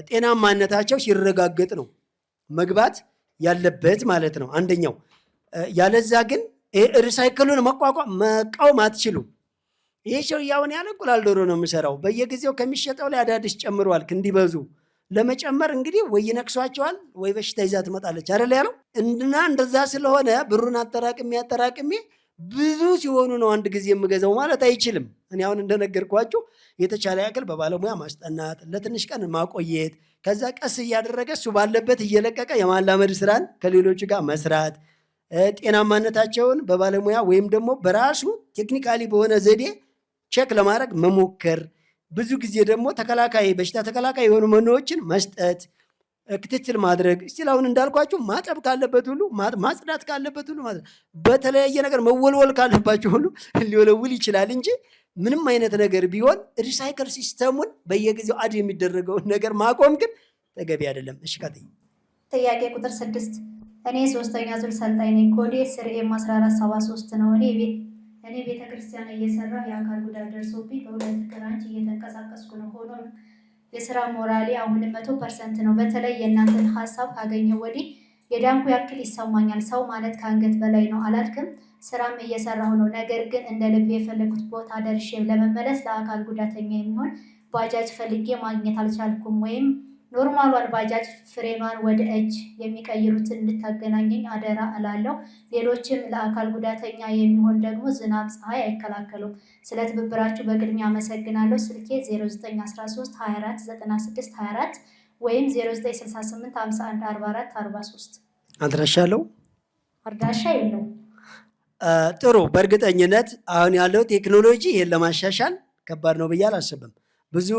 ጤናማነታቸው ሲረጋገጥ ነው መግባት ያለበት ማለት ነው። አንደኛው። ያለዛ ግን ሪሳይክሉን መቃወም አትችሉም። ይሄ ሰው ያውን ያለ እንቁላል ዶሮ ነው የሚሰራው። በየጊዜው ከሚሸጠው ላይ አዳዲስ ጨምሯል እንዲበዙ ለመጨመር እንግዲህ ወይ ይነክሷቸዋል ወይ በሽታ ይዛ ትመጣለች አይደል ያለው። እና እንደዛ ስለሆነ ብሩን አጠራቅሜ ብዙ ሲሆኑ ነው አንድ ጊዜ የምገዛው ማለት አይችልም። እኔ አሁን እንደነገርኳችሁ የተቻለ ያክል በባለሙያ ማስጠናት፣ ለትንሽ ቀን ማቆየት፣ ከዛ ቀስ እያደረገ እሱ ባለበት እየለቀቀ የማላመድ ስራን ከሌሎቹ ጋር መስራት፣ ጤናማነታቸውን በባለሙያ ወይም ደግሞ በራሱ ቴክኒካሊ በሆነ ዘዴ ቼክ ለማድረግ መሞከር፣ ብዙ ጊዜ ደግሞ በሽታ ተከላካይ የሆኑ መኖዎችን መስጠት፣ ክትትል ማድረግ። እስቲል አሁን እንዳልኳችሁ ማጠብ ካለበት ሁሉ ማጽዳት ካለበት ሁሉ ማጽዳት፣ በተለያየ ነገር መወልወል ካለባቸው ሁሉ ሊወለውል ይችላል እንጂ ምንም አይነት ነገር ቢሆን ሪሳይክል ሲስተሙን በየጊዜው አድ የሚደረገውን ነገር ማቆም ግን ተገቢ አይደለም። እሺ ቀጥይ። ጥያቄ ቁጥር 6 እኔ 3ኛ ዙር ሰልጣኝ ነኝ። ኮዴ ስርኤም 1473 ነው። እኔ ቤተክርስቲያን እየሰራሁ የአካል ጉዳት ደርሶብኝ በሁለት ክራንች እየተንቀሳቀስኩ ነው። ሆኖም የስራ ሞራሌ አሁንም 100% ነው። በተለይ የእናንተን ሀሳብ ካገኘው ወዲህ የዳንኩ ያክል ይሰማኛል። ሰው ማለት ከአንገት በላይ ነው አላልክም? ስራም እየሰራሁ ነው። ነገር ግን እንደ ልብ የፈለጉት ቦታ ደርሼ ለመመለስ ለአካል ጉዳተኛ የሚሆን ባጃጅ ፈልጌ ማግኘት አልቻልኩም። ወይም ኖርማሏን ባጃጅ ፍሬኗን ወደ እጅ የሚቀይሩትን እንድታገናኘኝ አደራ እላለሁ። ሌሎችም ለአካል ጉዳተኛ የሚሆን ደግሞ ዝናብ፣ ፀሐይ አይከላከሉም። ስለ ትብብራችሁ በቅድሚያ አመሰግናለሁ። ስልኬ 0913 24 96 24 ወይም 0968 51 44 43። አድራሻ አለው? አድራሻ የለውም። ጥሩ። በእርግጠኝነት አሁን ያለው ቴክኖሎጂ ይሄን ለማሻሻል ከባድ ነው ብዬ አላስብም። ብዙ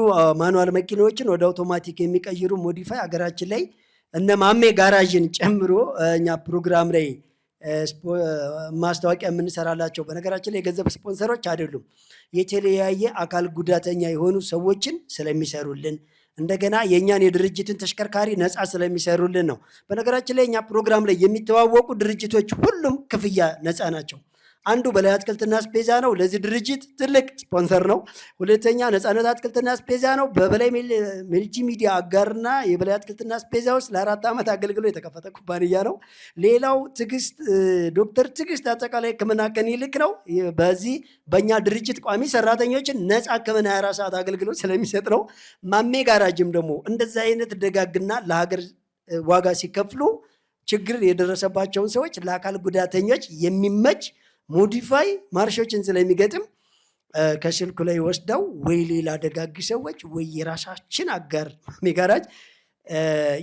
ማኑዋል መኪናዎችን ወደ አውቶማቲክ የሚቀይሩ ሞዲፋይ ሀገራችን ላይ እነ ማሜ ጋራዥን ጨምሮ እኛ ፕሮግራም ላይ ማስታወቂያ የምንሰራላቸው በነገራችን ላይ የገንዘብ ስፖንሰሮች አይደሉም። የተለያየ አካል ጉዳተኛ የሆኑ ሰዎችን ስለሚሰሩልን እንደገና የእኛን የድርጅትን ተሽከርካሪ ነፃ ስለሚሰሩልን ነው። በነገራችን ላይ እኛ ፕሮግራም ላይ የሚተዋወቁ ድርጅቶች ሁሉም ክፍያ ነፃ ናቸው። አንዱ በላይ አትክልትና አስቤዛ ነው። ለዚህ ድርጅት ትልቅ ስፖንሰር ነው። ሁለተኛ ነፃነት አትክልትና አስቤዛ ነው። በበላይ መልቲሚዲያ አጋርና የበላይ አትክልትና አስቤዛ ውስጥ ለ4 ዓመት አገልግሎ የተከፈተ ኩባንያ ነው። ሌላው ትዕግስት ዶክተር ትዕግስት አጠቃላይ ሕክምና ክሊኒክ ነው። በዚህ በእኛ ድርጅት ቋሚ ሰራተኞችን ነፃ ሕክምና 24 ሰዓት አገልግሎት ስለሚሰጥ ነው። ማሜ ጋራጅም ደግሞ እንደዚህ አይነት ደጋግና ለሀገር ዋጋ ሲከፍሉ ችግር የደረሰባቸውን ሰዎች ለአካል ጉዳተኞች የሚመች ሞዲፋይ ማርሾችን ስለሚገጥም ከስልኩ ላይ ወስደው ወይ ሌላ ደጋግ ሰዎች ወይ የራሳችን አጋር ማሜ ጋራጅ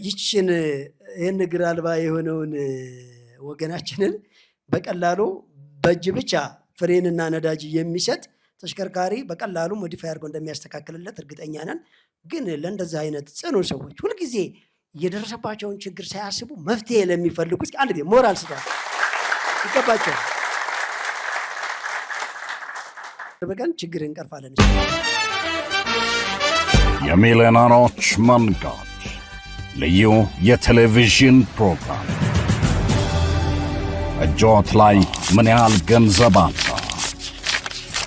ይህን እግር አልባ የሆነውን ወገናችንን በቀላሉ በእጅ ብቻ ፍሬንና ነዳጅ የሚሰጥ ተሽከርካሪ በቀላሉ ሞዲፋይ አድርጎ እንደሚያስተካክልለት እርግጠኛ ነን። ግን ለእንደዚህ አይነት ጽኑ ሰዎች ሁልጊዜ የደረሰባቸውን ችግር ሳያስቡ መፍትሄ ለሚፈልጉ እስኪ አንድ ጊዜ ሞራል ስጧቸው፣ ይገባቸዋል። በቀን ችግር እንቀርፋለን። የሚሊዮነሮች መንገድ ልዩ የቴሌቪዥን ፕሮግራም። እጆት ላይ ምን ያህል ገንዘብ አለ?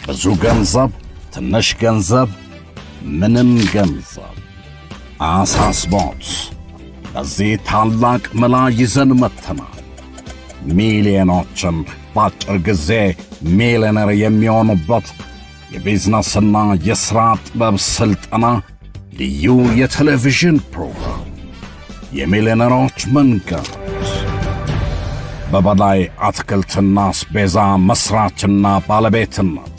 ብዙ ገንዘብ፣ ትንሽ ገንዘብ፣ ምንም ገንዘብ አሳስቦት በዚህ ታላቅ መላ ይዘን መጥተናል። ሚሊዮኖችን በአጭር ጊዜ ሚሊዮነር የሚሆኑበት የቢዝነስና የሥራ ጥበብ ሥልጠና ልዩ የቴሌቪዥን ፕሮግራም የሚሊዮነሮች መንገድ በበላይ አትክልትና አስቤዛ መሥራችና ባለቤትነት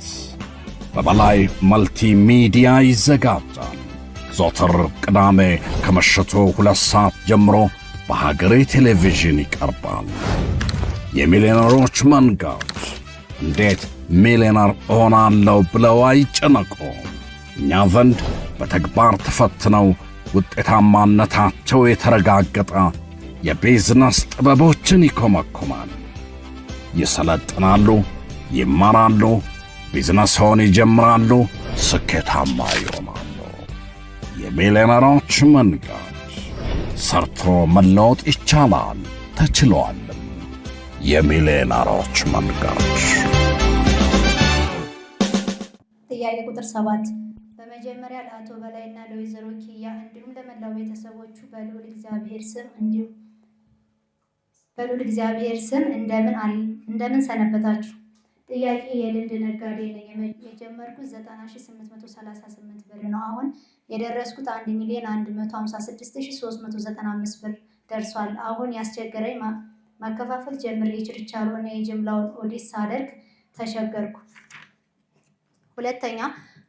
በበላይ መልቲ ሚዲያ ይዘጋጃል። ዘወትር ቅዳሜ ከምሽቱ 2 ሰዓት ጀምሮ በሀገሬ ቴሌቪዥን ይቀርባል። የሚሊዮነሮች መንገድ። እንዴት ሚሊዮነር እሆናለሁ ብለው አይጨነቁ። እኛ ዘንድ በተግባር ተፈትነው ውጤታማነታቸው የተረጋገጠ የቢዝነስ ጥበቦችን ይኮመኩማል። ይሰለጥናሉ፣ ይማራሉ፣ ቢዝነስዎን ይጀምራሉ፣ ስኬታማ ይሆናሉ። የሚሊዮነሮች መንገድ። ሰርቶ መለወጥ ይቻላል፣ ተችሏልም። የሚሊዮነሮች መንገድ። ጥያቄ ቁጥር 7 በመጀመሪያ ለአቶ በላይና ለወይዘሮ ኪያ እንዲሁም ለመላው ቤተሰቦቹ በልዑል እግዚአብሔር ስም እንደምን ሰነበታችሁ? ጥያቄ የልምድ ነጋዴ ነኝ። የጀመርኩት 90838 ብር ነው። አሁን የደረስኩት 1,156,395 ብር ደርሷል። አሁን ያስቸገረኝ ማከፋፈል ጀምሬ የችርቻሮና የጅምላውን ኦዲት ሳደርግ ተቸገርኩ። ሁለተኛ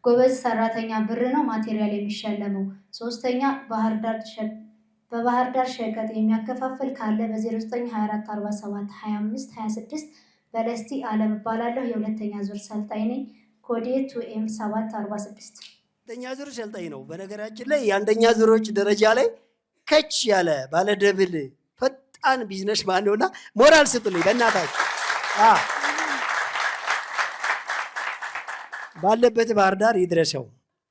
ጎበዝ ሰራተኛ ብር ነው ማቴሪያል የሚሸለመው። ሶስተኛ በባህር ዳር ሸቀጥ የሚያከፋፍል ካለ በ0924472526 በለስቲ አለም እባላለሁ። የሁለተኛ ዙር ሰልጣኝ ነኝ። ኮዴ 2M746 ሁለተኛ ዙር ሰልጣኝ ነው። በነገራችን ላይ የአንደኛ ዙሮች ደረጃ ላይ ከች ያለ ባለደብል ፈጣን ቢዝነስ ማን ነውና ሞራል ስጡልኝ በእናታችሁ። ባለበት ባህር ዳር ይድረሰው።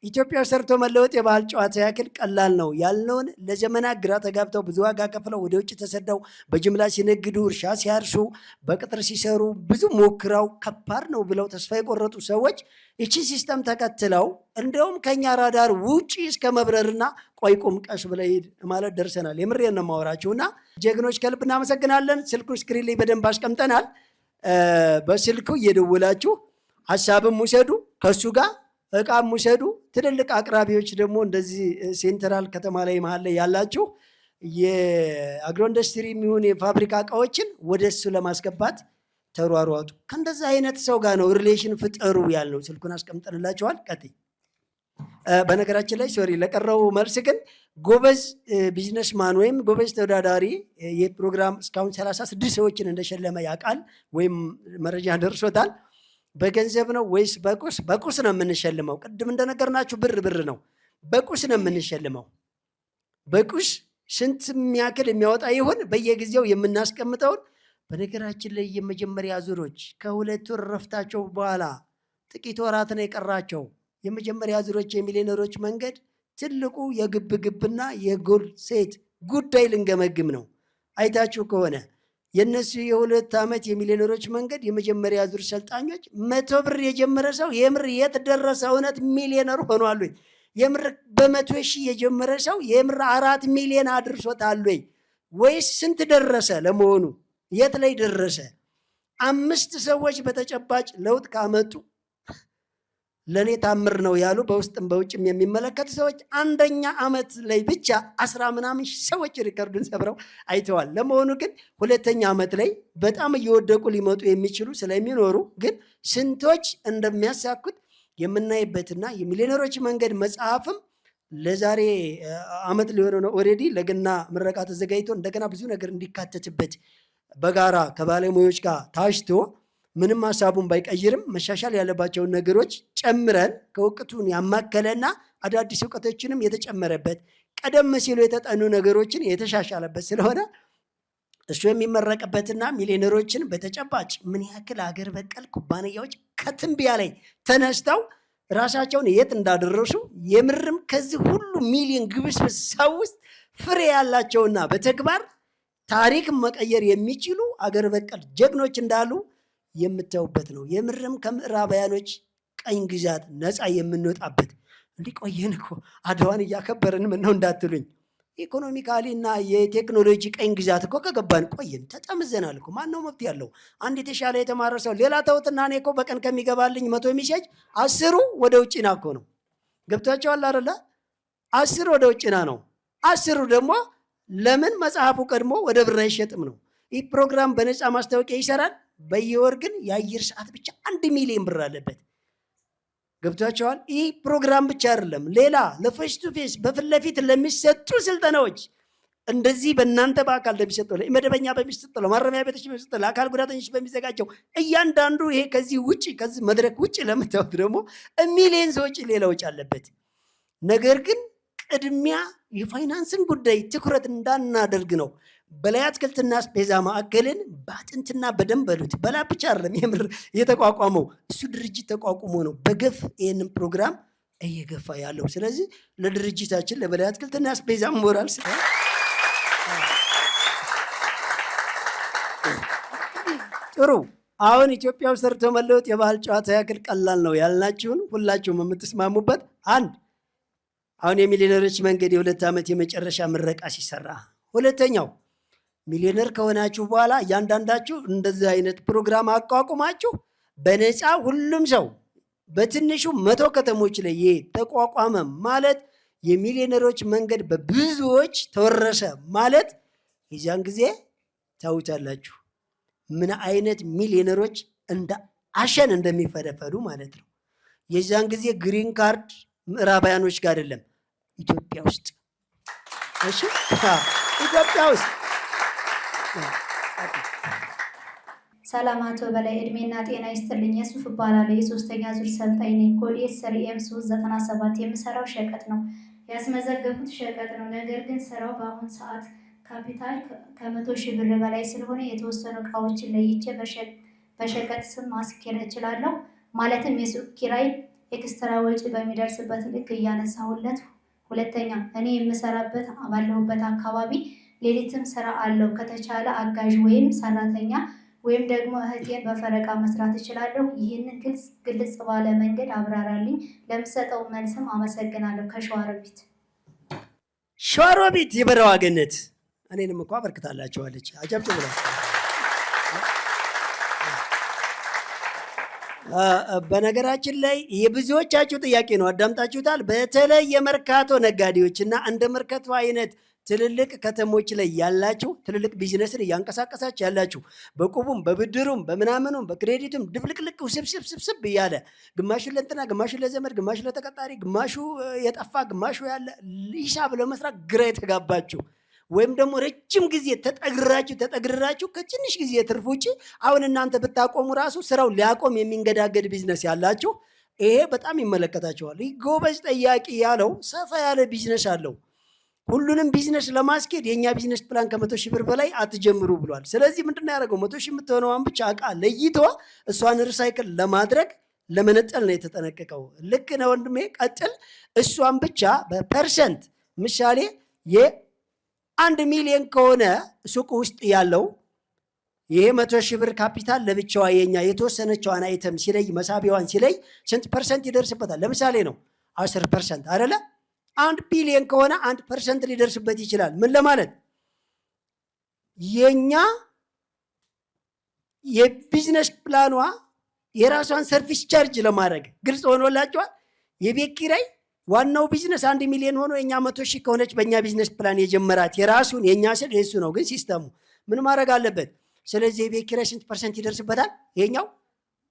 ኢትዮጵያ ሰርቶ መለወጥ የባህል ጨዋታ ያክል ቀላል ነው ያልነውን ለዘመናት ግራ ተጋብተው ብዙ ዋጋ ከፍለው ወደ ውጭ ተሰደው በጅምላ ሲነግዱ፣ እርሻ ሲያርሱ፣ በቅጥር ሲሰሩ ብዙ ሞክረው ከባድ ነው ብለው ተስፋ የቆረጡ ሰዎች እቺ ሲስተም ተከትለው እንደውም ከኛ ራዳር ውጪ እስከ መብረርና ቆይ ቁም ቀስ ብለህ ሂድ ማለት ደርሰናል። የምሬን ነው የማወራችሁና ጀግኖች ከልብ እናመሰግናለን። ስልኩ ስክሪን ላይ በደንብ አስቀምጠናል። በስልኩ እየደወላችሁ ሀሳብም ውሰዱ፣ ከሱ ጋር እቃም ውሰዱ። ትልልቅ አቅራቢዎች ደግሞ እንደዚህ ሴንትራል ከተማ ላይ መሀል ላይ ያላችሁ የአግሮ ኢንዱስትሪ የሚሆን የፋብሪካ እቃዎችን ወደ እሱ ለማስገባት ተሯሯጡ። ከእንደዚህ አይነት ሰው ጋር ነው ሪሌሽን ፍጠሩ ያልነው። ስልኩን አስቀምጠንላቸዋል። ቀጥይ። በነገራችን ላይ ሶሪ ለቀረው መልስ ግን ጎበዝ ቢዝነስማን ወይም ጎበዝ ተወዳዳሪ ይህ ፕሮግራም እስካሁን 36 ሰዎችን እንደሸለመ ያውቃል ወይም መረጃ ደርሶታል። በገንዘብ ነው ወይስ በቁስ? በቁስ ነው የምንሸልመው። ቅድም እንደነገርናችሁ ብር ነው፣ በቁስ ነው የምንሸልመው። በቁስ ስንት የሚያክል የሚያወጣ ይሆን በየጊዜው የምናስቀምጠውን። በነገራችን ላይ የመጀመሪያ ዙሮች ከ2 ወር ረፍታቸው በኋላ ጥቂት ወራት ነው የቀራቸው። የመጀመሪያ ዙሮች የሚሊዮነሮች መንገድ ትልቁ የግብግብና የጎል ሴት ጉዳይ ልንገመግም ነው። አይታችሁ ከሆነ የነሱ የ2 ዓመት የሚሊዮነሮች መንገድ የመጀመሪያ ዙር ሰልጣኞች 100 ብር የጀመረ ሰው የምር የት ደረሰ? እውነት ሚሊዮነር ሆኗል ወይ? የምር በ100 ሺህ የጀመረ ሰው የምር 4 ሚሊዮን አድርሶታል ወይ? ወይስ ስንት ደረሰ? ለመሆኑ የት ላይ ደረሰ? 5 ሰዎች በተጨባጭ ለውጥ ካመጡ ለኔ ታምር ነው ያሉ በውስጥም በውጭም የሚመለከቱ ሰዎች 1ኛ ዓመት ላይ ብቻ 10 ምናምን ሰዎች ሪከርዱን ሰብረው አይተዋል። ለመሆኑ ግን 2ኛ ዓመት ላይ በጣም እየወደቁ ሊመጡ የሚችሉ ስለሚኖሩ ግን ስንቶች እንደሚያሳኩት የምናይበትና የሚሊዮነሮች መንገድ መጽሐፍም ለዛሬ ዓመት ሊሆነው ነው ኦሬዲ ለገና ምረቃ ተዘጋጅቶ እንደገና ብዙ ነገር እንዲካተትበት በጋራ ከባለሙያዎች ጋር ታሽቶ ምንም ሐሳቡን ባይቀይርም መሻሻል ያለባቸውን ነገሮች ጨምረን ከእውቀቱን ያማከለና አዳዲስ እውቀቶችንም የተጨመረበት ቀደም ሲሉ የተጠኑ ነገሮችን የተሻሻለበት ስለሆነ እሱ የሚመረቅበትና ሚሊዮነሮችን በተጨባጭ ምን ያክል አገር በቀል ኩባንያዎች ከትንቢያ ላይ ተነስተው ራሳቸውን የት እንዳደረሱ የምርም ከዚህ ሁሉ ሚሊዮን ግብስብስ ሰው ውስጥ ፍሬ ያላቸውና በተግባር ታሪክ መቀየር የሚችሉ አገር በቀል ጀግኖች እንዳሉ የምታዩበት ነው። የምርም ከምዕራባውያኖች ቀኝ ግዛት ነፃ የምንወጣበት እንዲቆየን እኮ አድዋን እያከበርን ምን ነው እንዳትሉኝ፣ ኢኮኖሚካሊ እና የቴክኖሎጂ ቀኝ ግዛት እኮ ከገባን ቆየን፣ ተጠምዘናል እኮ። ማነው መብት ያለው? አንድ የተሻለ የተማረ ሰው ሌላ ተውትና እኔ እኮ በቀን ከሚገባልኝ 100 ሚሴጅ 10 ወደ ውጭና እኮ ነው። ገብቷቸዋል አይደለ? 10 ወደ ውጭና ነው። 10 ደግሞ ለምን መጽሐፉ ቀድሞ ወደ ብር አይሸጥም ነው። ይህ ፕሮግራም በነፃ ማስታወቂያ ይሰራል። በየወር ግን የአየር ሰዓት ብቻ 1 ሚሊዮን ብር አለበት። ገብቷቸዋል። ይህ ፕሮግራም ብቻ አይደለም፣ ሌላ ለፌስ ቱ ፌስ በፊት ለፊት ለሚሰጡ ስልጠናዎች እንደዚህ በእናንተ በአካል እንደሚሰጠው መደበኛ በሚሰጠው ማረሚያ ቤቶች በሚሰጠው ለአካል ጉዳተኞች በሚዘጋጀው እያንዳንዱ ይሄ ከዚህ ውጭ ከዚህ መድረክ ውጭ ለምታዩት ደግሞ ሚሊዮን ሰዎች ሌላ ወጪ አለበት። ነገር ግን ቅድሚያ የፋይናንስን ጉዳይ ትኩረት እንዳናደርግ ነው በላይ አትክልትና አስቤዛ ማዕከልን በአጥንትና በደም በሉት በላ ብቻ አይደለም የምር የተቋቋመው እሱ ድርጅት ተቋቁሞ ነው በገፍ ይህንን ፕሮግራም እየገፋ ያለው። ስለዚህ ለድርጅታችን ለበላይ አትክልትና አስቤዛ ሞራል ስለ ጥሩ። አሁን ኢትዮጵያ ውስጥ ሰርቶ መለወጥ የባህል ጨዋታ ያክል ቀላል ነው ያልናችሁን ሁላችሁም የምትስማሙበት አንድ አሁን የሚሊዮነሮች መንገድ የ2 ዓመት የመጨረሻ ምረቃ ሲሰራ፣ ሁለተኛው ሚሊዮነር ከሆናችሁ በኋላ እያንዳንዳችሁ እንደዚህ አይነት ፕሮግራም አቋቁማችሁ በነፃ ሁሉም ሰው በትንሹ 100 ከተሞች ላይ ተቋቋመ ማለት የሚሊዮነሮች መንገድ በብዙዎች ተወረሰ ማለት የዚያን ጊዜ ታውታላችሁ ምን አይነት ሚሊዮነሮች እንደ አሸን እንደሚፈደፈዱ ማለት ነው። የዚያን ጊዜ ግሪን ካርድ ምዕራባውያኖች ጋር አይደለም ኢትዮጵያ ውስጥ። እሺ ኢትዮጵያ ውስጥ ሰላም አቶ በላይ እድሜና ጤና ይስጥልኝ። የሱፍ እባላለሁ። የ3ኛ ዙር ሰልጣኝ ነኝ። ኮድ ኤም 397 የምሰራው ሸቀጥ ነው። ያስመዘገቡት ሸቀጥ ነው። ነገር ግን ስራው በአሁን ሰዓት ካፒታል ከ100 ሺህ ብር በላይ ስለሆነ የተወሰኑ እቃዎችን ለይቼ በሸቀጥ ስም ማስኬድ እችላለሁ። ማለትም የሱቅ ኪራይ ኤክስትራ ወጪ በሚደርስበት ልክ እያነሳሁለት። ሁለተኛ እኔ የምሰራበት ባለሁበት አካባቢ ሌሊትም ስራ አለው። ከተቻለ አጋዥ ወይም ሰራተኛ ወይም ደግሞ እህቴን በፈረቃ መስራት እችላለሁ። ይህንን ግልጽ ባለ መንገድ አብራራልኝ። ለምሰጠው መልስም አመሰግናለሁ። ከሸዋሮቢት ሸዋሮቢት የበረዋ ገነት እኔንም እንኳን አበርክታላችኋለች። አጨብጭቡ ብላ በነገራችን ላይ የብዙዎቻችሁ ጥያቄ ነው፣ አዳምጣችሁታል። በተለይ የመርካቶ ነጋዴዎችና እንደ መርካቶ አይነት ትልልቅ ከተሞች ላይ ያላችሁ ትልልቅ ቢዝነስን እያንቀሳቀሳችሁ ያላችሁ በቁቡም በብድሩም በምናምኑም በክሬዲቱም ድብልቅልቅ ውስብስብ እያለ ግማሹ ለእንትና ግማሹ ለዘመድ ግማሹ ለተቀጣሪ ግማሹ የጠፋ ግማሹ ያለ ሂሳብ ለመስራት ግራ የተጋባችሁ ወይም ደግሞ ረጅም ጊዜ ተጠግርራችሁ ከትንሽ ጊዜ ትርፍ ውጭ አሁን እናንተ ብታቆሙ ራሱ ስራው ሊያቆም የሚንገዳገድ ቢዝነስ ያላችሁ ይሄ በጣም ይመለከታችኋል። ይህ ጎበዝ ጠያቂ ያለው ሰፋ ያለ ቢዝነስ አለው። ሁሉንም ቢዝነስ ለማስኬድ የኛ ቢዝነስ ፕላን ከ100 ሺህ ብር በላይ አትጀምሩ ብሏል። ስለዚህ ምንድነው ያደረገው? 100 ሺህ የምትሆነዋን ብቻ እቃ ለይቶ እሷን ሪሳይክል ለማድረግ ለመነጠል ነው የተጠነቀቀው። ልክ ነው ወንድሜ፣ ቀጥል። እሷን ብቻ በፐርሰንት ምሳሌ የ1 ሚሊዮን ከሆነ ሱቅ ውስጥ ያለው ይሄ 100,000 ብር ካፒታል ለብቻዋ የኛ የተወሰነችዋን አይተም ሲለይ መሳቢያዋን ሲለይ ስንት ፐርሰንት ይደርስበታል? ለምሳሌ ነው 10% አይደለ? 1 ቢሊዮን ከሆነ 1% ሊደርስበት ይችላል። ምን ለማለት የኛ የቢዝነስ ፕላኗ የራሷን ሰርቪስ ቻርጅ ለማድረግ ግልጽ ሆኖላችኋል። የቤት ኪራይ ዋናው ቢዝነስ 1 ሚሊዮን ሆኖ የኛ 100,000 ከሆነች በእኛ ቢዝነስ ፕላን የጀመራት የራሱን የኛ ስል የሱ ነው። ግን ሲስተሙ ምን ማድረግ አለበት? ስለዚህ የቤት ኪራይ ስንት ፐርሰንት ይደርስበታል? ይሄኛው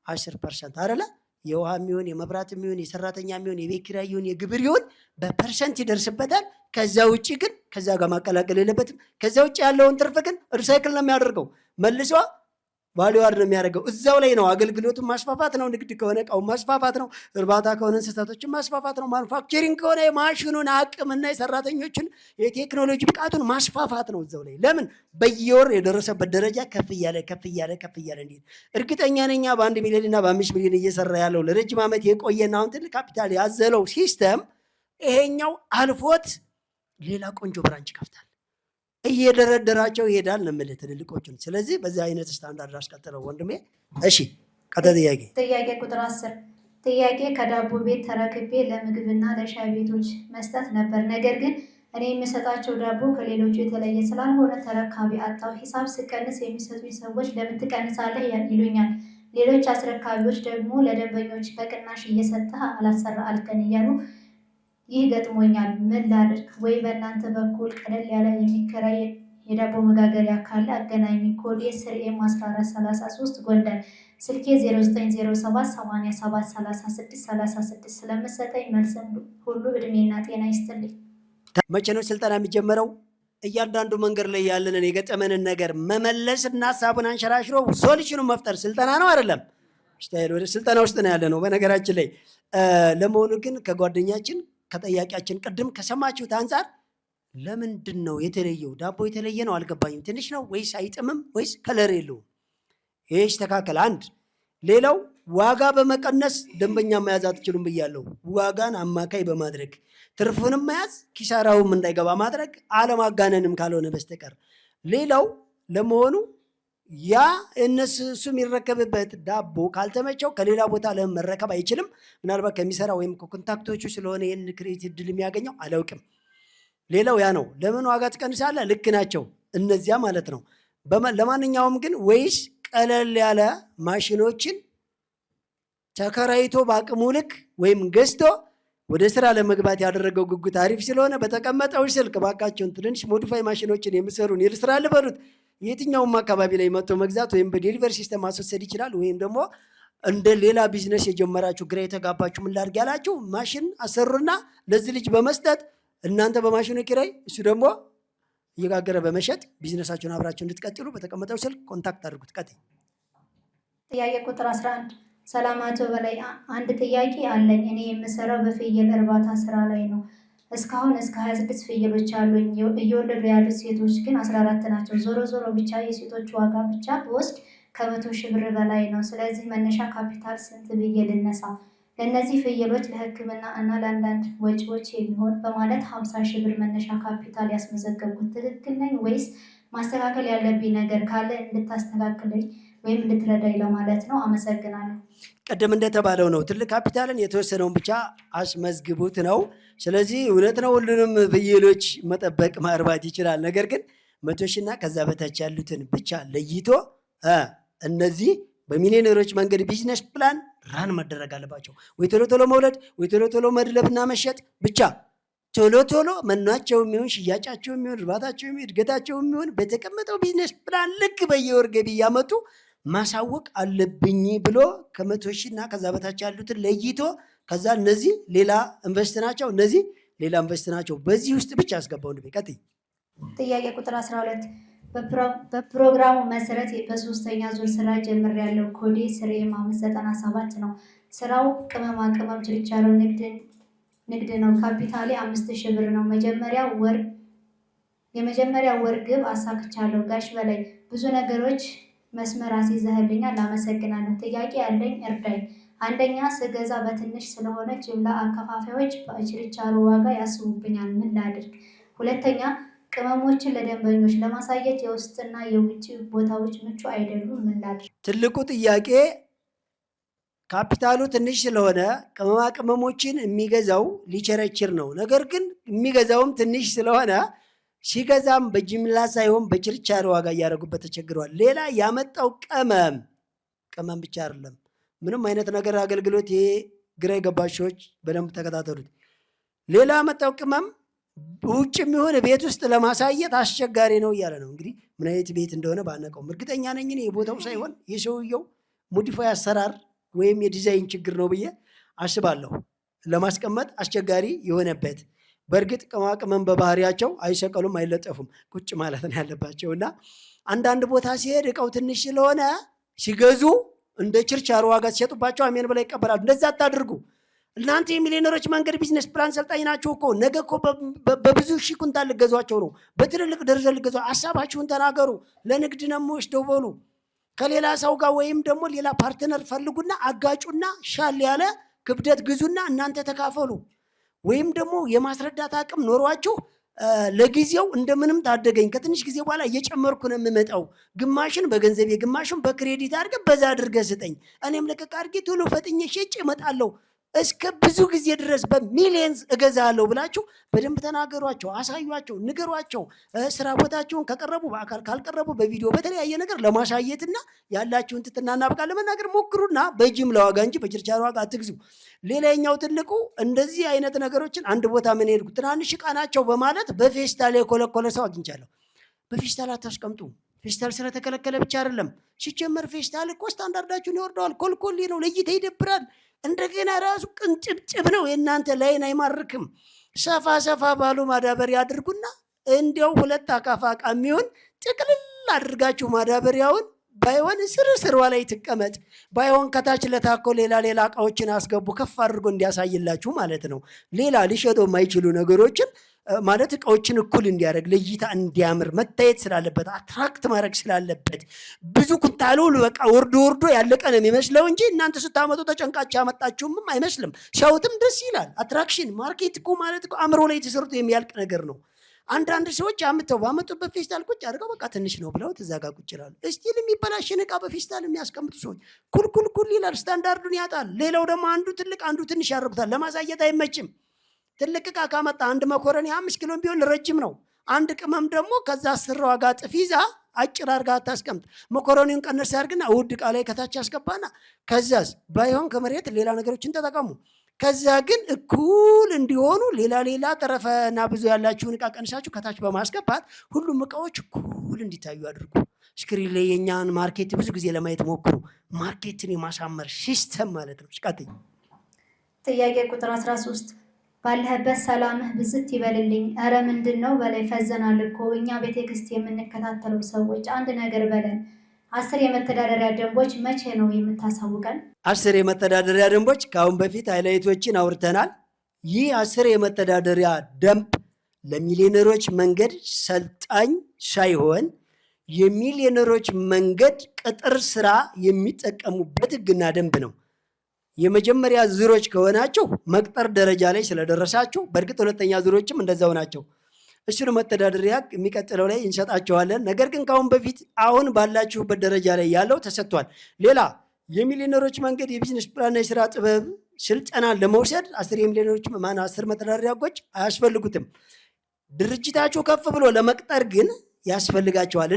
10% አይደለ? የውሃ የሚሆን የመብራት የሚሆን የሰራተኛ የሚሆን የቤት ኪራይ ይሁን የግብር ይሁን በፐርሰንት ይደርስበታል። ከዛ ውጪ ግን ከዛ ጋር ማቀላቀል የለበትም። ከዛ ውጪ ያለውን ትርፍ ግን ሪሳይክል ነው የሚያደርገው፣ መልሶ ቫልዩ አድ ነው የሚያደርገው። እዛው ላይ ነው አገልግሎቱን ማስፋፋት ነው። ንግድ ከሆነ እቃውን ማስፋፋት ነው። እርባታ ከሆነ እንስሳቶችን ማስፋፋት ነው። ማኑፋክቸሪንግ ከሆነ የማሽኑን አቅምና የሰራተኞችን የቴክኖሎጂ ብቃቱን ማስፋፋት ነው እዛው ላይ። ለምን በየወር የደረሰበት ደረጃ ከፍ እያለ እንዲሄድ እርግጠኛ ነኝ። በ1 ሚሊዮን እና በ5 ሚሊዮን እየሰራ ያለው ለረጅም ዓመት የቆየና አሁን ትልቅ ካፒታል ያዘለው ሲስተም ይሄኛው አልፎት ሌላ ቆንጆ ብራንች ይከፍታል። እየደረደራቸው ይሄዳል ነው የምልህ ትልልቆቹን። ስለዚህ በዚህ አይነት ስታንዳርድ አስቀጥለው ወንድሜ። እሺ ቀጥታ ጥያቄ ቁጥር 10 ጥያቄ ከዳቦ ቤት ተረክቤ ለምግብና ለሻይ ቤቶች መስጠት ነበር። ነገር ግን እኔ የምሰጣቸው ዳቦ ከሌሎቹ የተለየ ስላልሆነ ተረካቢ አጣው። ሂሳብ ስቀንስ የሚሰጡኝ ሰዎች ለምን ትቀንሳለህ ይሉኛል። ሌሎች አስረካቢዎች ደግሞ ለደንበኞች በቅናሽ እየሰጠህ አላሰራ አልከን እያሉ ይህ ገጥሞኛል። ምን ላድርግ? ወይ በእናንተ በኩል ቀለል ያለ የሚከራይ የዳቦ መጋገሪያ ካለ አገናኝ። ኮዴ ስርኤም 1433 ጎንደር፣ ስልኬ 0907873636 ስለምሰጠኝ መልስም ሁሉ እድሜና ጤና ይስጥልኝ። መቼ ነው ስልጠና የሚጀመረው? እያንዳንዱ መንገድ ላይ ያለንን የገጠመንን ነገር መመለስና ሀሳቡን አንሸራሽሮ ሶሉሽኑን መፍጠር ስልጠና ነው አይደለም? ወደ ስልጠና ውስጥ ነው ያለ ነው። በነገራችን ላይ ለመሆኑ ግን ከጓደኛችን ከጠያቂያችን ቅድም ከሰማችሁት አንጻር ለምንድን ነው የተለየው? ዳቦ የተለየ ነው አልገባኝም። ትንሽ ነው ወይስ አይጥምም ወይስ ከለር የለውም? ይሄ ይስተካከል። አንድ ሌላው ዋጋ በመቀነስ ደንበኛ መያዝ አትችሉም ብያለሁ። ዋጋን አማካይ በማድረግ ትርፉንም መያዝ ኪሳራውም እንዳይገባ ማድረግ አለማጋነንም ካልሆነ በስተቀር። ሌላው ለመሆኑ ያ እሱ የሚረከብበት ዳቦ ካልተመቸው ከሌላ ቦታ ለመረከብ አይችልም። ምናልባት ከሚሰራ ወይም ከኮንታክቶቹ ስለሆነ ይህን ክሬዲት እድል የሚያገኘው አላውቅም። ሌላው ያ ነው። ለምን ዋጋ ትቀንሳለህ? ልክ ናቸው እነዚያ ማለት ነው። ለማንኛውም ግን ወይስ ቀለል ያለ ማሽኖችን ተከራይቶ በአቅሙ ልክ ወይም ገዝቶ ወደ ስራ ለመግባት ያደረገው ጉጉት አሪፍ ስለሆነ በተቀመጠው ስልክ ባካቸውን ትንሽ ሞዲፋይ ማሽኖችን የምሰሩን ይልስራ ልበሉት። የትኛውም አካባቢ ላይ መጥቶ መግዛት ወይም በዴሊቨሪ ሲስተም ማስወሰድ ይችላል። ወይም ደግሞ እንደ ሌላ ቢዝነስ የጀመራችሁ ግራ የተጋባችሁ ምን ላድርግ ያላችሁ ማሽን አሰሩና ለዚህ ልጅ በመስጠት እናንተ በማሽኑ ኪራይ እሱ ደግሞ እየጋገረ በመሸጥ ቢዝነሳችሁን አብራችሁ እንድትቀጥሉ በተቀመጠው ስልክ ኮንታክት አድርጉት። ቀጥይ። ጥያቄ ቁጥር 11 ሰላም አቶ በላይ፣ አንድ ጥያቄ አለኝ። እኔ የምሰራው በፍየል እርባታ ስራ ላይ ነው። እስካሁን እስከ 26 ፍየሎች አሉኝ። እየወለዱ ያሉት ሴቶች ግን 14 ናቸው። ዞሮ ዞሮ ብቻ የሴቶች ዋጋ ብቻ ወስድ ከ100,000 ብር በላይ ነው። ስለዚህ መነሻ ካፒታል ስንት ብዬ ልነሳ? ለእነዚህ ፍየሎች ለሕክምና እና ለአንዳንድ ወጪዎች የሚሆን በማለት 50,000 ብር መነሻ ካፒታል ያስመዘገብኩት ትክክል ነኝ ወይስ ማስተካከል ያለብኝ ነገር ካለ እንድታስተካክለኝ ወይም እንድትረዳኝ ለማለት ነው። አመሰግናለሁ። ቀደም እንደተባለው ነው። ትልቅ ካፒታልን የተወሰነውን ብቻ አስመዝግቡት ነው። ስለዚህ እውነት ነው፣ ሁሉንም ፍየሎች መጠበቅ ማርባት ይችላል። ነገር ግን 100,000 እና ከዛ በታች ያሉትን ብቻ ለይቶ እነዚህ በሚሊዮነሮች መንገድ ቢዝነስ ፕላን ራን መደረግ አለባቸው። ወይ ቶሎ ቶሎ መውለድ ወይ ቶሎ ቶሎ መድለብና መሸጥ ብቻ። ቶሎ ቶሎ መናቸው የሚሆን ሽያጫቸው የሚሆን እርባታቸው የሚሆን እድገታቸው የሚሆን በተቀመጠው ቢዝነስ ፕላን ልክ በየወር ገቢ እያመጡ ማሳወቅ አለብኝ ብሎ ከ100,000 እና ከዛ በታች ያሉትን ለይቶ ከዛ እነዚህ ሌላ ኢንቨስት ናቸው፣ እነዚህ ሌላ ኢንቨስት ናቸው። በዚህ ውስጥ ብቻ አስገባው። ቀጥይ። ጥያቄ ቁጥር 12 በፕሮግራሙ መሰረት በሶስተኛ ዙር ስራ ጀምሬያለሁ። ኮዴ ስርኤም 597 ነው። ስራው ቅመማ ቅመም ችርቻሮ ንግድ ነው። ካፒታሌ 5,000 ብር ነው። የመጀመሪያ ወር ግብ አሳክቻለሁ። ጋሽ በላይ ብዙ ነገሮች መስመር አስይዘህልኛል፣ አመሰግናለሁ። ጥያቄ ያለኝ እርዳኝ። አንደኛ ስገዛ በትንሽ ስለሆነ ጅምላ አከፋፋዮች በችርቻሮ ዋጋ ያስቡብኛል፣ ምን ላድርግ? ሁለተኛ ቅመሞችን ለደንበኞች ለማሳየት የውስጥና የውጭ ቦታዎች ምቹ አይደሉም። ምን ላድርግ? ትልቁ ጥያቄ ካፒታሉ ትንሽ ስለሆነ ቅመማ ቅመሞችን የሚገዛው ሊቸረችር ነው። ነገር ግን የሚገዛውም ትንሽ ስለሆነ ሲገዛም በጅምላ ሳይሆን በችርቻሮ ዋጋ እያደረጉበት ተቸግረዋል። ሌላ ያመጣው ቅመም ብቻ አይደለም፣ ምንም አይነት ነገር አገልግሎት። ይሄ ግራ የገባሾች በደንብ ተከታተሉት። ሌላ ያመጣው ቅመም ውጭ የሚሆን ቤት ውስጥ ለማሳየት አስቸጋሪ ነው እያለ ነው። እንግዲህ ምን አይነት ቤት እንደሆነ ባነቀውም እርግጠኛ ነኝ የቦታው ሳይሆን የሰውየው ሞዲፋይ አሰራር ወይም የዲዛይን ችግር ነው ብዬ አስባለሁ። ለማስቀመጥ አስቸጋሪ የሆነበት በእርግጥ ቅመማ ቅመም በባህሪያቸው አይሰቀሉም፣ አይለጠፉም፣ ቁጭ ማለት ነው ያለባቸው እና አንዳንድ ቦታ ሲሄድ እቃው ትንሽ ስለሆነ ሲገዙ እንደ ችርቻሮ ዋጋ ሲሸጡባቸው አሜን ብላ ይቀበላሉ። እንደዛ አታድርጉ። እናንተ የሚሊዮነሮች መንገድ ቢዝነስ ፕላን ሰልጣኝ ናችሁ እኮ። ነገ እኮ በብዙ ሺህ ኩንታል ልገዟቸው ነው፣ በትልልቅ ደረጃ ልገዟ። ሀሳባችሁን ተናገሩ። ለንግድ ነው የምወስደው በሉ። ከሌላ ሰው ጋር ወይም ደግሞ ሌላ ፓርትነር ፈልጉና አጋጩና ሻል ያለ ክብደት ግዙና እናንተ ተካፈሉ። ወይም ደግሞ የማስረዳት አቅም ኖሯችሁ ለጊዜው እንደምንም ታደገኝ ከትንሽ ጊዜ በኋላ እየጨመርኩ ነው የምመጣው፣ ግማሽን በገንዘቤ ግማሽን በክሬዲት አድርገህ በዛ አድርገህ ስጠኝ፣ እኔም ለቀቅ አድርጌ ቶሎ ፈጥኜ ሸጬ እመጣለሁ፣ እስከ ብዙ ጊዜ ድረስ በሚሊየንስ እገዛለሁ ብላችሁ በደንብ ተናገሯቸው፣ አሳዩቸው፣ ንገሯቸው። ስራ ቦታቸውን ከቀረቡ በአካል ካልቀረቡ በቪዲዮ በተለያየ ነገር ለማሳየትና ያላችሁን ትትናና ብቃት ለመናገር ሞክሩና በጅምላ ዋጋ እንጂ በችርቻሮ ዋጋ አትግዙ። ሌላኛው ትልቁ እንደዚህ አይነት ነገሮችን አንድ ቦታ ምን ሄድኩ ትናንሽ ዕቃ ናቸው በማለት በፌስታል የኮለኮለ ሰው አግኝቻለሁ። በፌስታል አታስቀምጡ። ፌስታል ስለተከለከለ ብቻ አይደለም። ሲጀመር ፌስታል እኮ ስታንዳርዳችሁን ይወርደዋል። ኮልኮሌ ነው፣ ለእይታ ይደብራል። እንደገና ራሱ ቅንጭብጭብ ነው፣ የእናንተ ላይን አይማርክም። ሰፋ ሰፋ ባሉ ማዳበሪያ አድርጉና እንዲያው 2 አካፋ ዕቃ የሚሆን ጥቅልል አድርጋችሁ ማዳበሪያውን ባይሆን ስርዋ ላይ ትቀመጥ፣ ባይሆን ከታች ለታኮ ሌላ ዕቃዎችን አስገቡ፣ ከፍ አድርጎ እንዲያሳይላችሁ ማለት ነው። ሌላ ሊሸጡ የማይችሉ ነገሮችን ማለት ዕቃዎችን እኩል እንዲያደርግ ለእይታ እንዲያምር መታየት ስላለበት አትራክት ማድረግ ስላለበት ብዙ ኩንታሉ በቃ ወርዶ ያለቀ ነው የሚመስለው እንጂ እናንተ ስታመጡ ተጨንቃችሁ ያመጣችሁም አይመስልም። ሲያዩትም ደስ ይላል። አትራክሽን ማርኬት እኮ ማለት እኮ አእምሮ ላይ ተሰርቶ የሚያልቅ ነገር ነው። አንዳንድ ሰዎች ባመጡበት ፌስታል ቁጭ አድርገው በቃ ትንሽ ነው ብለው ተዛጋ ቁጭ ይላሉ። እስቲል የሚበላሽን ዕቃ በፌስታል የሚያስቀምጡ ሰዎች ኩልኩል ይላል፣ ስታንዳርዱን ያጣል። ሌላው ደግሞ አንዱ ትልቅ አንዱ ትንሽ ያደርጉታል። ለማሳየት አይመችም። ትልቅ ዕቃ ካመጣ አንድ መኮረኒ 5 ኪሎ ቢሆን ረጅም ነው። አንድ ቅመም ደግሞ ከዛ 10 ዋጋ ጥፍ ይዛ አጭር አድርጋ አታስቀምጥ። መኮረኒውን ቀነስ ያድርግና ውድ ዕቃ ላይ ከታች ያስገባና ከዛስ ባይሆን ከመሬት ሌላ ነገሮችን ተጠቀሙ። ከዛ ግን እኩል እንዲሆኑ ሌላ ተረፈና ብዙ ያላችሁን ዕቃ ቀንሳችሁ ከታች በማስገባት ሁሉም ዕቃዎች እኩል እንዲታዩ አድርጉ። ስክሪን ላይ የኛን ማርኬት ብዙ ጊዜ ለማየት ሞክሩ። ማርኬትን የማሳመር ሲስተም ማለት ነው። ቀጥይ። ጥያቄ ቁጥር 13 ባለህበት ሰላምህ ብዝት ይበልልኝ። እረ ምንድን ነው በላይ ፈዘናል እኮ እኛ ቤተክርስት የምንከታተለው ሰዎች አንድ ነገር በለን። 10 የመተዳደሪያ ደንቦች መቼ ነው የምታሳውቀን? 10 የመተዳደሪያ ደንቦች ከአሁን በፊት ሃይላይቶችን አውርተናል። ይህ 10 የመተዳደሪያ ደንብ ለሚሊዮነሮች መንገድ ሰልጣኝ ሳይሆን የሚሊዮነሮች መንገድ ቅጥር ስራ የሚጠቀሙበት ህግና ደንብ ነው። የመጀመሪያ ዙሮች ከሆናችሁ መቅጠር ደረጃ ላይ ስለደረሳችሁ፣ በእርግጥ ሁለተኛ ዙሮችም እንደዛው ናቸው። እሱን መተዳደሪያ የሚቀጥለው ላይ እንሰጣቸዋለን። ነገር ግን ካሁን በፊት አሁን ባላችሁበት ደረጃ ላይ ያለው ተሰጥቷል። ሌላ የሚሊዮነሮች መንገድ የቢዝነስ ፕላንና የስራ ጥበብ ስልጠና ለመውሰድ 10 የሚሊዮነሮች 10 መተዳደሪያ ህጎች አያስፈልጉትም። ድርጅታችሁ ከፍ ብሎ ለመቅጠር ግን ያስፈልጋቸዋል።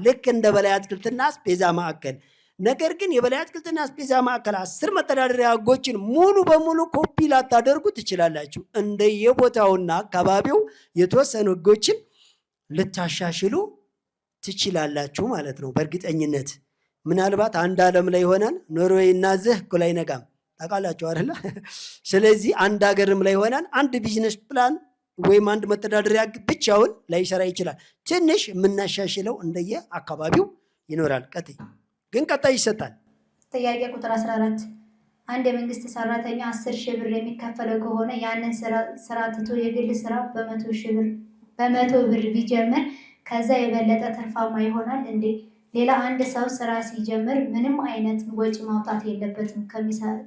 ልክ እንደ በላይ አትክልትና አስቤዛ ማዕከል። ነገር ግን የበላይ አትክልትና አስቤዛ ማዕከል 10 መተዳደሪያ ህጎችን ሙሉ በሙሉ ኮፒ ላታደርጉ ትችላላችሁ። እንደየቦታውና አካባቢው የተወሰኑ ህጎችን ልታሻሽሉ ትችላላችሁ ማለት ነው። በእርግጠኝነት ምናልባት አንድ ዓለም ላይ ሆነን ኖርዌይ እና እዚህ እኩል አይነጋም። ታውቃላችሁ አይደለ? ስለዚህ አንድ ሀገርም ላይ ሆነን አንድ ቢዝነስ ፕላን ወይም አንድ መተዳደሪያ ህግ ብቻውን ላይሰራ ይችላል። ትንሽ የምናሻሽለው እንደየ አካባቢው ይኖራል። ግን ቀጣይ ይሰጣል። ጥያቄ ቁጥር 14 አንድ የመንግስት ሰራተኛ 10 ሺህ ብር የሚከፈለው ከሆነ ያንን ስራ ትቶ የግል ስራ በ100 ብር ቢጀምር ከዛ የበለጠ ትርፋማ ይሆናል እንዴ? ሌላ አንድ ሰው ስራ ሲጀምር ምንም አይነት ወጪ ማውጣት የለበትም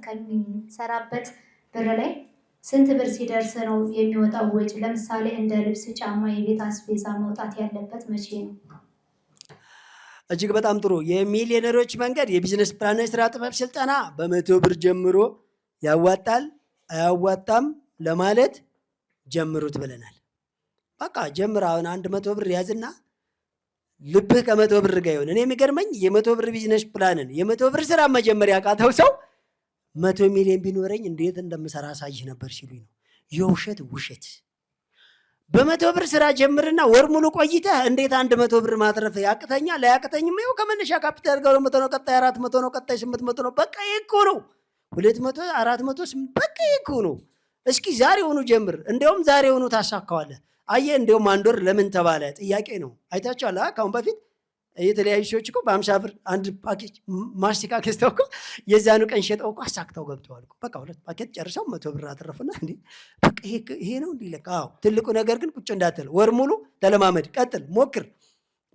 ከሚሰራበት ብር ላይ ስንት ብር ሲደርስ ነው የሚወጣው ወጪ? ለምሳሌ እንደ ልብስ፣ ጫማ፣ የቤት አስቤዛ መውጣት ያለበት መቼ ነው? እጅግ በጣም ጥሩ። የሚሊዮነሮች መንገድ የቢዝነስ ፕላንና የስራ ጥበብ ስልጠና በ100 ብር ጀምሮ ያዋጣል አያዋጣም ለማለት ጀምሩት ብለናል። በቃ ጀምር። አሁን 100 ብር ያዝና ልብህ ከ100 ብር ጋር ይሆን። እኔ የሚገርመኝ የ100 ብር ቢዝነስ ፕላንን የ100 ብር ስራ መጀመሪያ ያቃተው ሰው 100 ሚሊዮን ቢኖረኝ እንዴት እንደምሰራ አሳይህ ነበር ሲሉኝ ነው። የውሸት ውሸት። በ100 ብር ስራ ጀምርና ወር ሙሉ ቆይተህ እንዴት 100 ብር ማትረፍ ያቅተኛል? አያቅተኝም። ይኸው ከመነሻ ካፒታል ጋር 200 ነው፣ ቀጣይ 400 ነው፣ ቀጣይ 800 ነው። በቃ ይሄ ነው 200 400 በቃ ይሄ ነው። እስኪ ዛሬውኑ ጀምር። እንደውም ዛሬውኑ ታሳካዋለህ። አየህ፣ እንደውም አንድ ወር ለምን ተባለ ጥያቄ ነው። አይታችኋል? ካሁን በፊት የተለያዩ ሰዎች እኮ በ50 ብር አንድ ፓኬጅ ማስቲካ ገዝተው እኮ የዛኑ ቀን ሸጠው እኮ አሳክተው ገብተዋል። በቃ 2 ፓኬት ጨርሰው 100 ብር አተረፉና እንዴ በቃ ይሄ ነው እንዴ ለካ። ትልቁ ነገር ግን ቁጭ እንዳትል፣ ወር ሙሉ ተለማመድ፣ ቀጥል፣ ሞክር።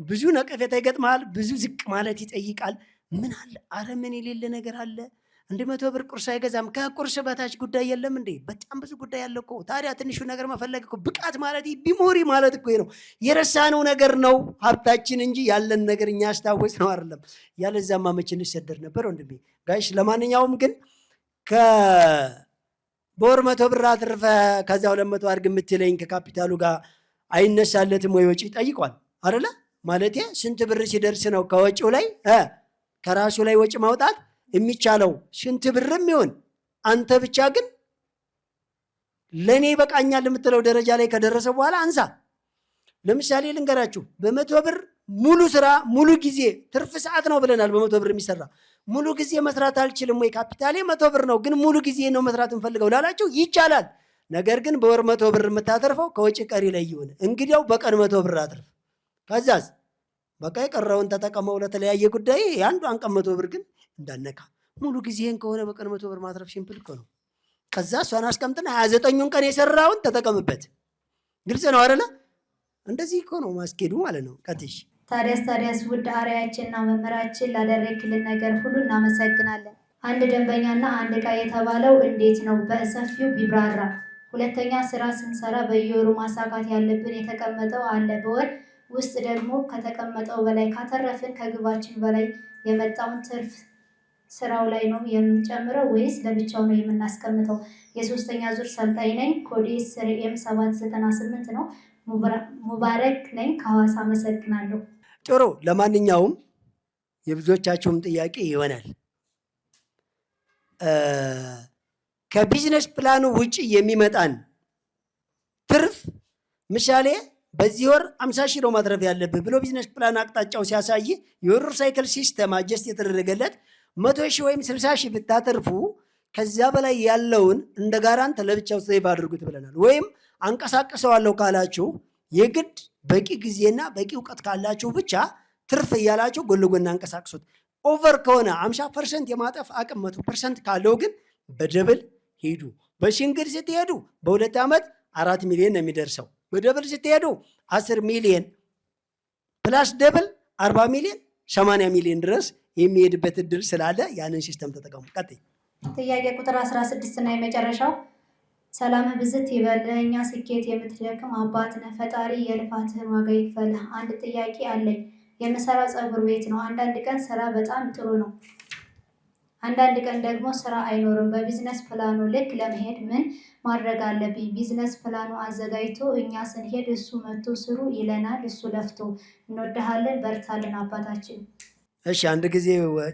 ብዙ ነቀፌታ ይገጥማል። ብዙ ዝቅ ማለት ይጠይቃል። ምን አለ አረ ምን የሌለ ነገር አለ እንደ 100 ብር ቁርስ አይገዛም። ከቁርስ በታች ጉዳይ የለም እንዴ? በጣም ብዙ ጉዳይ ያለው እኮ። ታዲያ ትንሹ ነገር መፈለግ እኮ ብቃት ማለት ቢሞሪ ማለት እኮ ነው። የረሳነው ነገር ነው ሀብታችን እንጂ ያለን ነገር እኛ አስታወስ ነው አይደለም። ያለዛማ መቼ እንሰደድ ነበር ወንድሜ ጋሽ። ለማንኛውም ግን በወር 100 ብር አትርፈ ከዛ 200 አድርግ የምትለኝ ከካፒታሉ ጋር አይነሳለትም ወይ? ወጪ ጠይቋል አይደለ? ማለቴ ስንት ብር ሲደርስ ነው ከወጪው ላይ ከራሱ ላይ ወጪ ማውጣት የሚቻለው? ስንት ብርም ይሁን አንተ ብቻ ግን ለኔ በቃኛል የምትለው ደረጃ ላይ ከደረሰ በኋላ አንሳ። ለምሳሌ ልንገራችሁ፣ በ100 ብር ሙሉ ስራ ሙሉ ጊዜ ትርፍ ሰዓት ነው ብለናል። በ100 ብር የሚሰራ ሙሉ ጊዜ መስራት አልችልም ወይ? ካፒታሌ 100 ብር ነው ግን ሙሉ ጊዜ ነው መስራት እንፈልገው ላላችሁ ይቻላል። ነገር ግን በወር 100 ብር የምታተርፈው ከወጪ ቀሪ ላይ ይሆን። እንግዲያው በቀን 100 ብር አትርፍ። ከዛስ በቃ የቀረውን ተጠቀመው ለተለያየ ጉዳይ። የአንዷን ቀን 100 ብር ግን እንዳነካ። ሙሉ ጊዜህን ከሆነ በቀን 100 ብር ማትረፍ ሲምፕል እኮ ነው። ከዛ እሷን አስቀምጥና 29ኙን ቀን የሰራውን ተጠቀምበት። ግልጽ ነው አይደለ? እንደዚህ እኮ ነው ማስኬዱ ማለት ነው። ቀጥሽ። ታዲያስ ውድ አርአያችንና መምህራችን ላደረግክልን ነገር ሁሉ እናመሰግናለን። አንድ ደንበኛና አንድ ዕቃ የተባለው እንዴት ነው በሰፊው ቢብራራ። ሁለተኛ ስራ ስንሰራ በየወሩ ማሳካት ያለብን የተቀመጠው አለ። በወር ውስጥ ደግሞ ከተቀመጠው በላይ ካተረፍን ከግባችን በላይ የመጣውን ትርፍ ስራው ላይ ነው የምንጨምረው ወይስ ለብቻው ነው የምናስቀምጠው? የሶስተኛ ዙር ሰልጣኝ ነኝ። ኮዴ ስርኤም 798 ነው። ሙባረክ ነኝ ከሐዋሳ። አመሰግናለሁ። ጥሩ። ለማንኛውም የብዙዎቻችሁም ጥያቄ ይሆናል ከቢዝነስ ፕላኑ ውጪ የሚመጣን ትርፍ ምሳሌ በዚህ ወር 50 ሺህ ነው ማትረፍ ያለብህ ብሎ ቢዝነስ ፕላን አቅጣጫው ሲያሳይ የወር ሳይክል ሲስተም አጀስት የተደረገለት 100 ሺህ ወይም 60 ሺህ ብታተርፉ ከዛ በላይ ያለውን እንደ ጋራንት ለብቻው ሴቭ አድርጉት ብለናል። ወይም አንቀሳቅሰዋለሁ ካላችሁ የግድ በቂ ጊዜና በቂ እውቀት ካላችሁ ብቻ ትርፍ እያላችሁ ጎን ለጎን አንቀሳቅሱት። ኦቨር ከሆነ 50% የማጠፍ አቅም 100% ካለው ግን በደብል ሄዱ። በሽንግል ስትሄዱ በ2 ዓመት 4 ሚሊዮን ነው የሚደርሰው። በደብል ስትሄዱ 10 ሚሊዮን ፕላስ ደብል 40 ሚሊዮን 80 ሚሊዮን ድረስ የሚሄድበት እድል ስላለ ያንን ሲስተም ተጠቀሙ። ቀጥይ። ጥያቄ ቁጥር 16 እና የመጨረሻው ሰላም ብዝት ይበል። ለእኛ ስኬት የምትደክም አባት ነህ። ፈጣሪ የልፋትህን ዋጋ ይክፈልህ። አንድ ጥያቄ አለኝ። የምሰራው ፀጉር ቤት ነው። አንዳንድ ቀን ስራ በጣም ጥሩ ነው፣ አንዳንድ ቀን ደግሞ ስራ አይኖርም። በቢዝነስ ፕላኑ ልክ ለመሄድ ምን ማድረግ አለብኝ? ቢዝነስ ፕላኑ አዘጋጅቶ እኛ ስንሄድ እሱ መጥቶ ስሩ ይለናል። እሱ ለፍቶ። እንወድሃለን፣ በርታልን አባታችን። እሺ፣ አንድ ጊዜ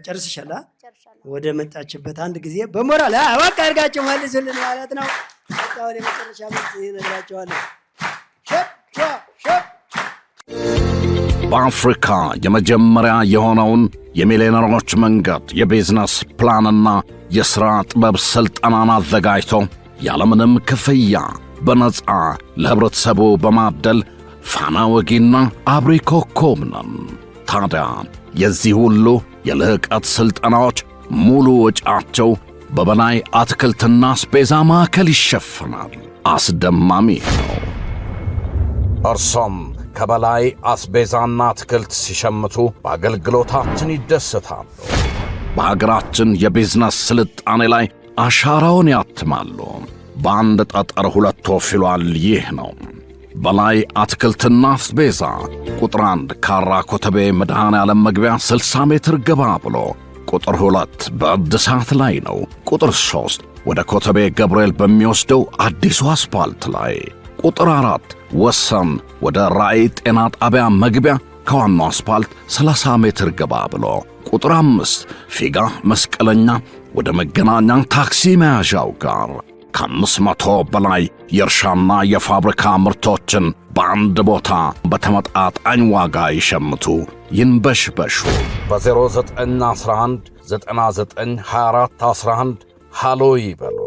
ጨርስሻላ። ወደ መጣችበት አንድ ጊዜ በሞራል በቃ አድርጋችሁ መልሱልን ማለት ነው። ወደ መጨረሻ መልስ ይነግራችኋለሁ። በአፍሪካ የመጀመሪያ የሆነውን የሚሊዮነሮች መንገድ የቢዝነስ ፕላንና የሥራ ጥበብ ሥልጠናን አዘጋጅቶ ያለምንም ክፍያ በነፃ ለህብረተሰቡ በማደል ፋና ወጊና አብሪ ኮከብ ነን። ታዲያ የዚህ ሁሉ የልህቀት ሥልጠናዎች ሙሉ ወጪያቸው በበላይ አትክልትና አስቤዛ ማዕከል ይሸፍናል። አስደማሚ ነው። እርሶም ከበላይ አስቤዛና አትክልት ሲሸምቱ በአገልግሎታችን ይደሰታሉ። በሀገራችን የቢዝነስ ስልጣኔ ላይ አሻራውን ያትማሉ። በአንድ ጠጠር ሁለት ወፍ ይሏል። ይህ ነው በላይ አትክልትና አስቤዛ ቁጥር 1 ካራ ኮተቤ መድኃኔዓለም መግቢያ 60 ሜትር ገባ ብሎ፣ ቁጥር 2 በእድሳት ላይ ነው። ቁጥር 3 ወደ ኮተቤ ገብርኤል በሚወስደው አዲሱ አስፓልት ላይ፣ ቁጥር 4 ወሰን ወደ ራእይ ጤና ጣቢያ መግቢያ ከዋናው አስፓልት 30 ሜትር ገባ ብሎ፣ ቁጥር 5 ፊጋ መስቀለኛ ወደ መገናኛ ታክሲ መያዣው ጋር ከ500 በላይ የእርሻና የፋብሪካ ምርቶችን በአንድ ቦታ በተመጣጣኝ ዋጋ ይሸምቱ፣ ይንበሽበሹ። በ0911 9924 11 ሃሎ ይበሉ።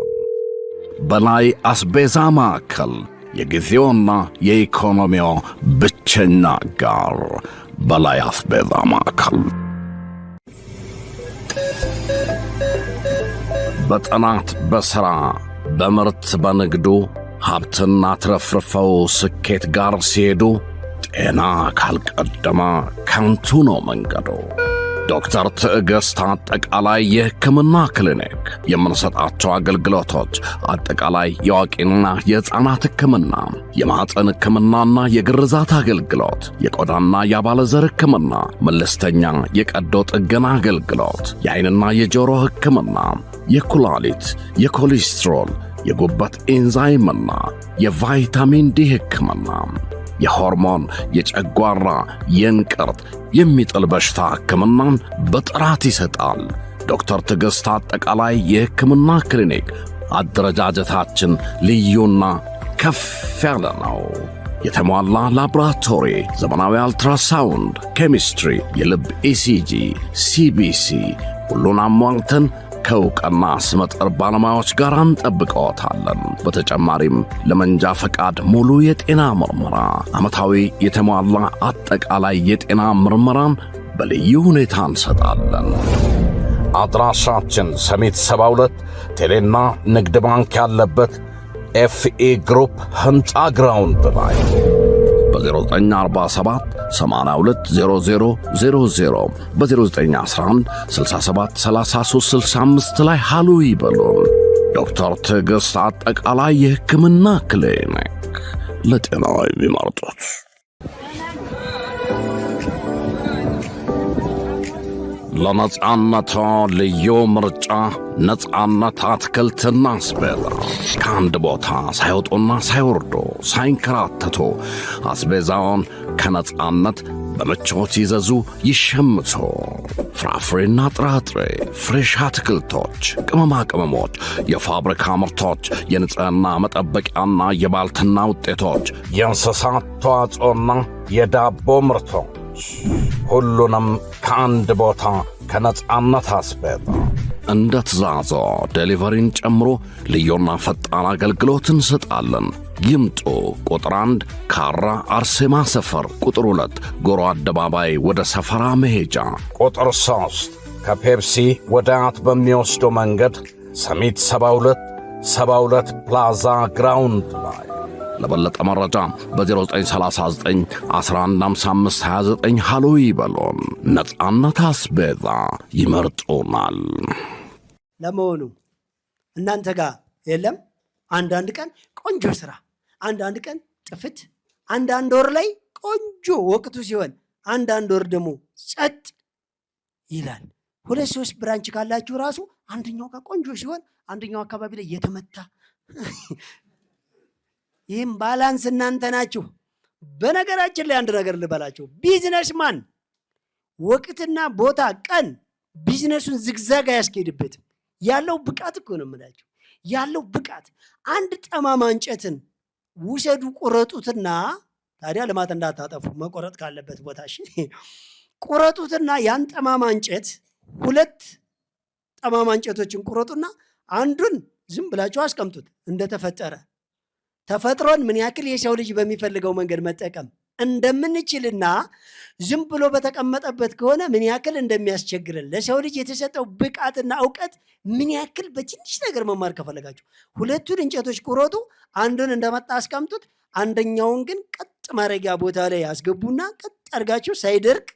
በላይ አስቤዛ ማዕከል የጊዜውና የኢኮኖሚው ብቸኛ ጋር በላይ አስቤዛ ማዕከል። በጥናት በሥራ በምርት በንግዱ ሀብትና ትረፍርፈው ስኬት ጋር ሲሄዱ ጤና ካልቀደመ ከንቱ ነው መንገዱ። ዶክተር ትዕግስት አጠቃላይ የሕክምና ክሊኒክ የምንሰጣቸው አገልግሎቶች አጠቃላይ የአዋቂና የሕፃናት ሕክምና፣ የማኅፀን ሕክምናና የግርዛት አገልግሎት፣ የቆዳና የአባለዘር ሕክምና፣ መለስተኛ የቀዶ ጥገና አገልግሎት፣ የዓይንና የጆሮ ሕክምና፣ የኩላሊት፣ የኮሌስትሮል፣ የጉበት ኤንዛይምና የቫይታሚን ዲ ሕክምና፣ የሆርሞን፣ የጨጓራ፣ የእንቅርት የሚጥል በሽታ ሕክምናን በጥራት ይሰጣል። ዶክተር ትዕግስት አጠቃላይ የሕክምና ክሊኒክ አደረጃጀታችን ልዩና ከፍ ያለ ነው። የተሟላ ላቦራቶሪ፣ ዘመናዊ አልትራሳውንድ፣ ኬሚስትሪ፣ የልብ ኢሲጂ፣ ሲቢሲ ሁሉን አሟልተን ከእውቅና ስመጥር ባለሙያዎች ጋር እንጠብቀዎታለን። በተጨማሪም ለመንጃ ፈቃድ ሙሉ የጤና ምርመራ፣ ዓመታዊ የተሟላ አጠቃላይ የጤና ምርመራን በልዩ ሁኔታ እንሰጣለን። አድራሻችን ሰሚት 72 ቴሌና ንግድ ባንክ ያለበት ኤፍኤ ግሩፕ ሕንፃ ግራውንድ ላይ በ0947 820000 በ0911 67 33 65 ላይ ሃሎ ይበሉን። ዶክተር ትዕግስት አጠቃላይ የሕክምና ክሊኒክ ለጤናው የሚመርጡት። ለነጻነቶ ልዩ ምርጫ ነጻነት አትክልትና አስቤዛ ከአንድ ቦታ ሳይወጡና ሳይወርዱ ሳይንከራተቱ አስቤዛውን ከነጻነት በምቾት ይዘዙ፣ ይሸምቱ። ፍራፍሬና ጥራጥሬ፣ ፍሬሽ አትክልቶች፣ ቅመማ ቅመሞች፣ የፋብሪካ ምርቶች፣ የንጽሕና መጠበቂያና የባልትና ውጤቶች፣ የእንስሳት ተዋጽኦና የዳቦ ምርቶች ሁሉንም ከአንድ ቦታ ከነጻነት አስቤዛ እንደ ትእዛዞ ዴሊቨሪን ጨምሮ ልዩና ፈጣን አገልግሎት እንሰጣለን። ይምጡ። ቁጥር 1 ካራ አርሴማ ሰፈር፣ ቁጥር 2 ጎሮ አደባባይ ወደ ሰፈራ መሄጃ፣ ቁጥር 3 ከፔፕሲ ወደ አያት በሚወስደው መንገድ ሰሚት 72 ፕላዛ ግራውንድ ላይ። ለበለጠ መረጃ በ0939 115529 ሃሎ ይበሉን። ነጻነት አስቤዛ ይመርጡናል። ለመሆኑ እናንተ ጋር የለም አንዳንድ ቀን ቆንጆ ሥራ፣ አንዳንድ ቀን ጥፍት፣ አንዳንድ ወር ላይ ቆንጆ ወቅቱ ሲሆን አንዳንድ ወር ደግሞ ጸጥ ይላል። 2-3 ብራንች ካላችሁ ራሱ አንደኛው ጋር ቆንጆ ሲሆን አንደኛው አካባቢ ላይ የተመታ ይህም ባላንስ እናንተ ናችሁ። በነገራችን ላይ አንድ ነገር ልበላችሁ፣ ቢዝነስማን ወቅትና ቦታ ቀን ቢዝነሱን ዝግዛግ አያስኬድበትም። ያለው ብቃት እኮ ነው የምላችሁ፣ ያለው ብቃት። አንድ ጠማማ እንጨትን ውሰዱ ቁረጡትና፣ ታዲያ ልማት እንዳታጠፉ መቆረጥ ካለበት ቦታ ቁረጡትና ያን ጠማማ እንጨት 2 ጠማማ እንጨቶችን ቁረጡና አንዱን ዝም ብላችሁ አስቀምጡት እንደተፈጠረ። ተፈጥሮን ምን ያክል የሰው ልጅ በሚፈልገው መንገድ መጠቀም እንደምንችልና ዝም ብሎ በተቀመጠበት ከሆነ ምን ያክል እንደሚያስቸግረን ለሰው ልጅ የተሰጠው ብቃትና እውቀት ምን ያክል በትንሽ ነገር መማር ከፈለጋችሁ 2ቱን እንጨቶች ቁረጡ፣ አንዱን እንደመጣ አስቀምጡት፣ አንደኛውን ግን ቀጥ ማረጊያ ቦታ ላይ ያስገቡና ቀጥ አድርጋችሁ ሳይደርቅ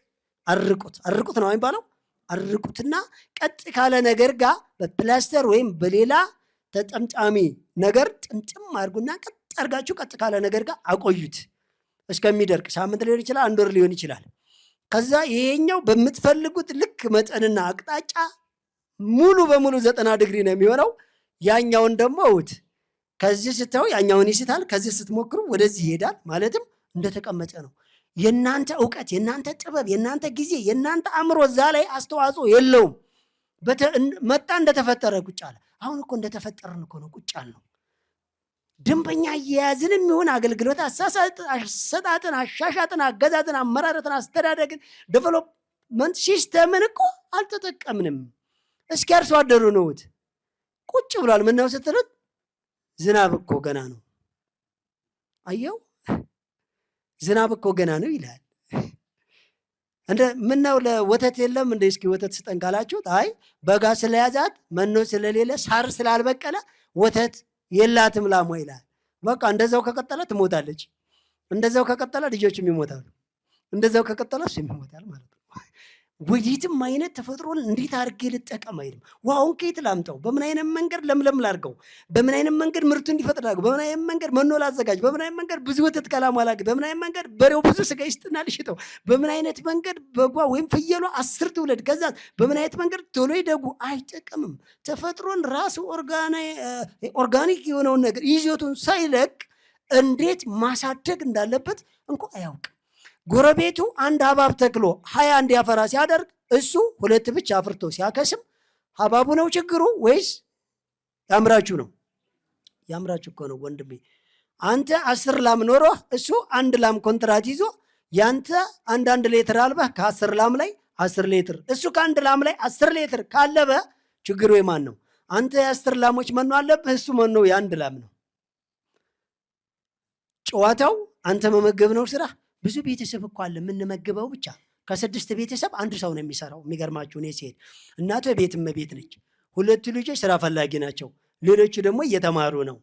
አርቁት ነው የሚባለው። አርቁትና ቀጥ ካለ ነገር ጋር በፕላስተር ወይም በሌላ ተጠምጣሚ ነገር ጥምጥም አድርጉና ቀጥ አድርጋችሁ ቀጥ ካለ ነገር ጋር አቆዩት እስከሚደርቅ። ሳምንት ሊሆን ይችላል፣ 1 ወር ሊሆን ይችላል። ከዛ ይሄኛው በምትፈልጉት ልክ መጠንና አቅጣጫ ሙሉ በሙሉ 90 ዲግሪ ነው የሚሆነው። ያኛውን ደግሞ እውት ከዚህ ስታዩ ያኛውን ይስታል፣ ከዚህ ስትሞክሩ ወደዚህ ይሄዳል። ማለትም እንደተቀመጠ ነው። የናንተ ዕውቀት፣ የናንተ ጥበብ፣ የናንተ ጊዜ፣ የናንተ አእምሮ እዛ ላይ አስተዋጽኦ የለውም። መጣ እንደተፈጠረ ቁጭ አለ። አሁን እኮ እንደተፈጠረን እኮ ነው ቁጭ አልነው። ደንበኛ አያያዝንም ይሁን አገልግሎት አሰጣጥን፣ አሻሻጥን፣ አገዛዝን፣ አመራረትን፣ አስተዳደግን፣ ዴቨሎፕመንት ሲስተምን እኮ አልተጠቀምንም። እስኪ አርሶ አደሩ ነውት ቁጭ ብሏል። ምን ነው ስትሉት ዝናብ እኮ ገና ነው። አየው ዝናብ እኮ ገና ነው ይላል። እንደ ምን ነው ለወተት የለም እንደ እስኪ ወተት ስጠን ካላችሁት፣ አይ በጋ ስለያዛት መኖ ስለሌለ ሳር ስላልበቀለ ወተት የላትም ላሟ ይላል። በቃ እንደዛው ከቀጠለ ትሞታለች። እንደዛው ከቀጠለ ልጆችም ይሞታሉ። እንደዛው ከቀጠለ እሱም ይሞታል ማለት ነው። ወዲትም አይነት ተፈጥሮን እንዴት አድርጌ ልጠቀም አይልም። ውሃውን ከየት ላምጣው? በምን አይነት መንገድ ለምለም ላድርገው? በምን አይነት መንገድ ምርቱ እንዲፈጥር ላድርገው? በምን አይነት መንገድ መኖ ላዘጋጅ? በምን አይነት መንገድ ብዙ ወተት ከላሟ ላግኝ? በምን አይነት መንገድ በሬው ብዙ ስጋ ይስጥና ልሽጠው? በምን አይነት መንገድ በጓ ወይም ፍየሏ 10 ትውለድ? ከዛ በምን አይነት መንገድ ቶሎ ይደጉ? አይጠቅምም። ተፈጥሮን ራሱ ኦርጋኒክ የሆነውን ነገር ይዞቱን ሳይለቅ እንዴት ማሳደግ እንዳለበት እንኳ አያውቅም። ጎረቤቱ አንድ ሀባብ ተክሎ 20 እንዲያፈራ ሲያደርግ እሱ 2 ብቻ አፍርቶ ሲያከስም ሀባቡ ነው ችግሩ ወይስ ያምራችሁ ነው? ያምራችሁ እኮ ነው ወንድሜ። አንተ 10 ላም ኖሮ እሱ 1 ላም ኮንትራት ይዞ ያንተ 1 ሊትር አልበህ ከ10 ላም ላይ 10 ሊትር እሱ ከ1 ላም ላይ 10 ሊትር ካለበ ችግሩ የማን ነው? አንተ የ10 ላሞች መኖ አለብህ፣ እሱ መኖ የ1 ላም ነው። ጨዋታው አንተ መመገብ ነው ስራ። ብዙ ቤተሰብ እኮ አለ የምንመግበው ብቻ ከ6 ቤተሰብ 1 ሰው ነው የሚሰራው። የሚገርማችሁ እኔ ሲሄድ እናቱ የቤት እመቤት ነች፣ 2 ልጆች ስራ ፈላጊ ናቸው፣ ሌሎቹ ደግሞ እየተማሩ ነው።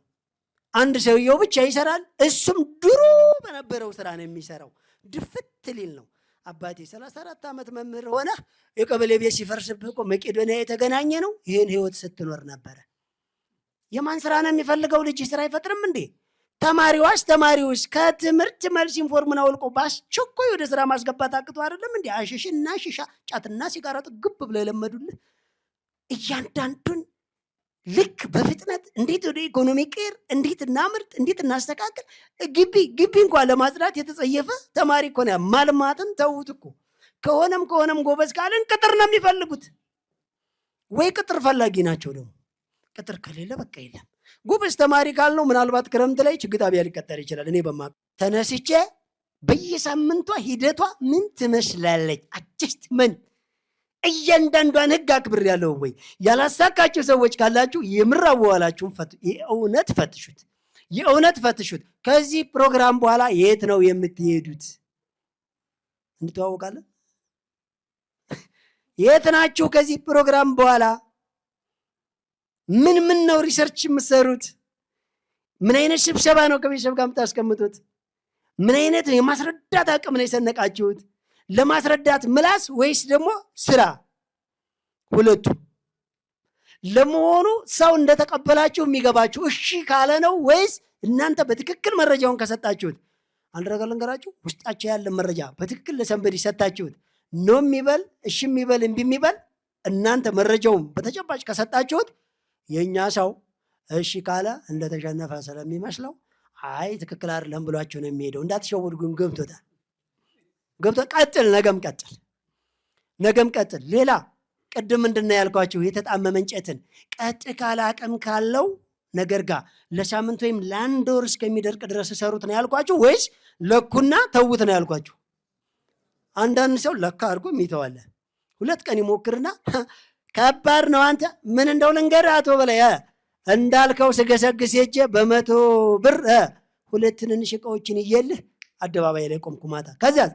አንድ ሰውየው ብቻ ይሰራል። እሱም ድሮ በነበረው ስራ ነው የሚሰራው። ድፍት ሊል ነው። አባቴ 34 ዓመት መምህር ሆነ የቀበሌ ቤት ሲፈርስብህ እኮ መቄዶንያ የተገናኘ ነው። ይህን ህይወት ስትኖር ነበረ። የማን ስራ ነው የሚፈልገው? ልጅ ስራ አይፈጥርም እንዴ? ተማሪዎች ከትምህርት መልስ ኢንፎርሙን አውልቆ በአስቸኳይ ወደ ስራ ማስገባት አቅቶ አይደለም እንዴ? አሽሽና ሽሻ ጫትና ሲጋራ ግብ ብለው የለመዱልህ እያንዳንዱን ልክ በፍጥነት እንዴት ወደ ኢኮኖሚ ቀር እንዴት እናምርት እንዴት እናስተካክል። ግቢ እንኳን ለማጽዳት የተጸየፈ ተማሪ እኮ ነው። ማልማትን ተውት እኮ። ከሆነም ጎበዝ ካለን ቅጥር ነው የሚፈልጉት። ወይ ቅጥር ፈላጊ ናቸው ደግሞ። ቅጥር ከሌለ በቃ የለም። ጎበዝ ተማሪ ካልነው ምናልባት ክረምት ላይ ችግር ጣቢያ ሊቀጠር ይችላል። እኔ በማቅ ተነስቼ በየሳምንቷ ሂደቷ ምን ትመስላለች አጀስትመንት እያንዳንዷን ህግ አክብር ያለው ወይ ያላሳካችሁ ሰዎች ካላችሁ የምራዋላችሁን የእውነት ፈትሹት። ከዚህ ፕሮግራም በኋላ የት ነው የምትሄዱት? እንተዋወቃለን። የት ናችሁ ከዚህ ፕሮግራም በኋላ? ምን ነው ሪሰርች የምትሰሩት? ምን አይነት ስብሰባ ነው ከቤተሰብ ጋር የምታስቀምጡት? ምን አይነት የማስረዳት አቅም ነው የሰነቃችሁት? ለማስረዳት ምላስ ወይስ ደግሞ ስራ? ሁለቱ። ለመሆኑ ሰው እንደተቀበላችሁ የሚገባችሁ እሺ ካለ ነው ወይስ እናንተ በትክክል መረጃውን ከሰጣችሁት? አንድ ነገር ልንገራችሁ፣ ውስጣቸው ያለ መረጃ በትክክል ለሰንበዲ ሰጣችሁት ነው የሚበል እሺ የሚበል እምቢ የሚበል እናንተ መረጃውን በተጨባጭ ከሰጣችሁት የኛ ሰው እሺ ካለ እንደተሸነፈ ስለሚመስለው አይ ትክክል አይደለም ብሏችሁ ነው የሚሄደው። እንዳትሸወዱ ግን ገብቶታል። ቀጥል፣ ነገም ቀጥል። ሌላ ቅድም ምንድነው ያልኳችሁ? የተጣመመ እንጨትን ቀጥ ካለ አቅም ካለው ነገር ጋር ለሳምንት ወይም ለ1 ወር እስከሚደርቅ ድረስ ሰሩት ነው ያልኳችሁ ወይስ ለኩና ተውት ነው ያልኳችሁ? አንዳንድ ሰው ለካ አድርጎ የሚተዋለ 2 ቀን ይሞክርና ከባድ ነው አንተ ምን እንደው ልንገርህ አቶ በላይ እንዳልከው ስገሰግስ ሄጄ በ100 ብር 2 ትንንሽ ዕቃዎችን እየልህ አደባባይ ላይ ቆምኩ ማታ። ከዚያ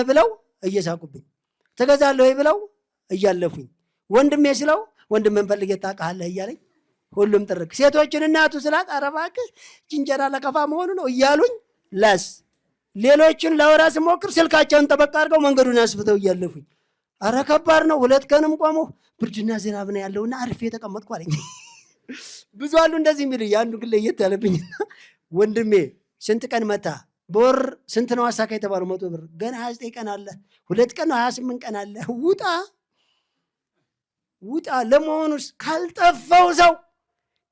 ብለው እየሳቁብኝ ትገዛለህ ወይ ብለው እያለፉኝ ወንድሜ ስለው ወንድሜን ፈልጌ ታውቃለህ እያለኝ ሁሉም ጥርቅ። ሴቶችን እናቱ ስላት ኧረ እባክህ ጭንጀራ ለከፋ መሆኑ ነው እያሉኝ ሌሎችን ለወራ ስሞክር ስልካቸውን ጠበቅ አድርገው መንገዱን አስፍተው እያለፉኝ። ኧረ ከባድ ነው። 2 ቀንም ቆመው ብርድና ዝናብ ነው ያለውና አርፌ የተቀመጥኩ አለኝ። ብዙ አሉ እንደዚህ የሚል ያንዱ ግን ለየት ያለብኝ ወንድሜ ስንት ቀን መታ በወር ስንት ነው አሳካ የተባለው 100 ብር ገና 29 ቀን አለ 2 ቀን ነው 28 ቀን አለ ውጣ ለመሆኑስ ካልጠፋው ሰው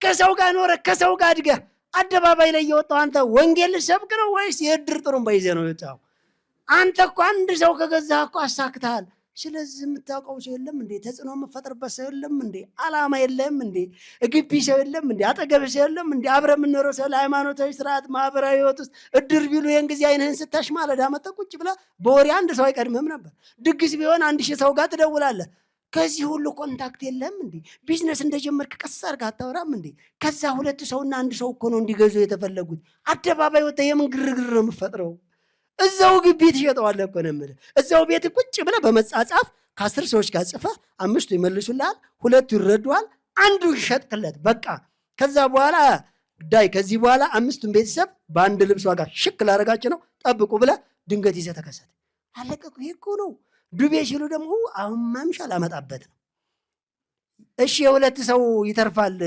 ከሰው ጋር ኖረ ከሰው ጋር አድገህ አደባባይ ላይ የወጣው አንተ ወንጌል ሰብክ ነው ወይስ የድር ጥሩምባ ይዘህ ነው የወጣው? አንተ እኮ አንድ ሰው ከገዛህ እኮ አሳክተሃል። ስለዚህ የምታውቀው ሰው የለም እንዴ? ተጽዕኖ የምፈጥርበት ሰው የለም እንዴ? አላማ የለም እንዴ? ግቢ ሰው የለም እንዴ? አጠገብ ሰው የለም እንዴ? አብረህ የምንኖረው ሰው ለሃይማኖታዊ ስርዓት ማህበራዊ ህይወት ውስጥ እድር ቢሉ ይህን ጊዜ አይንህን ስታሽ ማለዳ መጥተህ ቁጭ ብለህ በወሬ አንድ ሰው አይቀድምህም ነበር። ድግስ ቢሆን 1000 ሰው ጋር ትደውላለህ። ከዚህ ሁሉ ኮንታክት የለም እንዴ? ቢዝነስ እንደጀመርክ ቀስ አድርገህ አታወራም እንዴ? ከዛ 2 ሰውና 1 ሰው እኮ ነው እንዲገዙ የተፈለጉት። አደባባይ ወጥተህ የምን ግርግር ነው የምትፈጥረው? እዛው ግቢ ትሸጠዋለህ እኮ ነው የምልህ። እዛው ቤት ቁጭ ብለህ በመጻጻፍ ከ10 ሰዎች ጋር ጽፈህ 5ቱ ይመልሱልሃል፣ 2ቱ ይረዱሃል፣ 1ዱ ይሸጥክለት በቃ። ከዛ በኋላ ዳይ ከዚህ በኋላ 5ቱን ቤተሰብ በአንድ ልብስ ዋጋ ሽክ ላደርጋቸው ነው ጠብቁ ብለህ ድንገት ይዘህ ተከሰተ። አለቀቁ። ይሄ እኮ ነው ዱቤ ሲሉ ደግሞ አሁን ማምሻ ላመጣበት ነው። እሺ የ2 ሰው ይተርፋል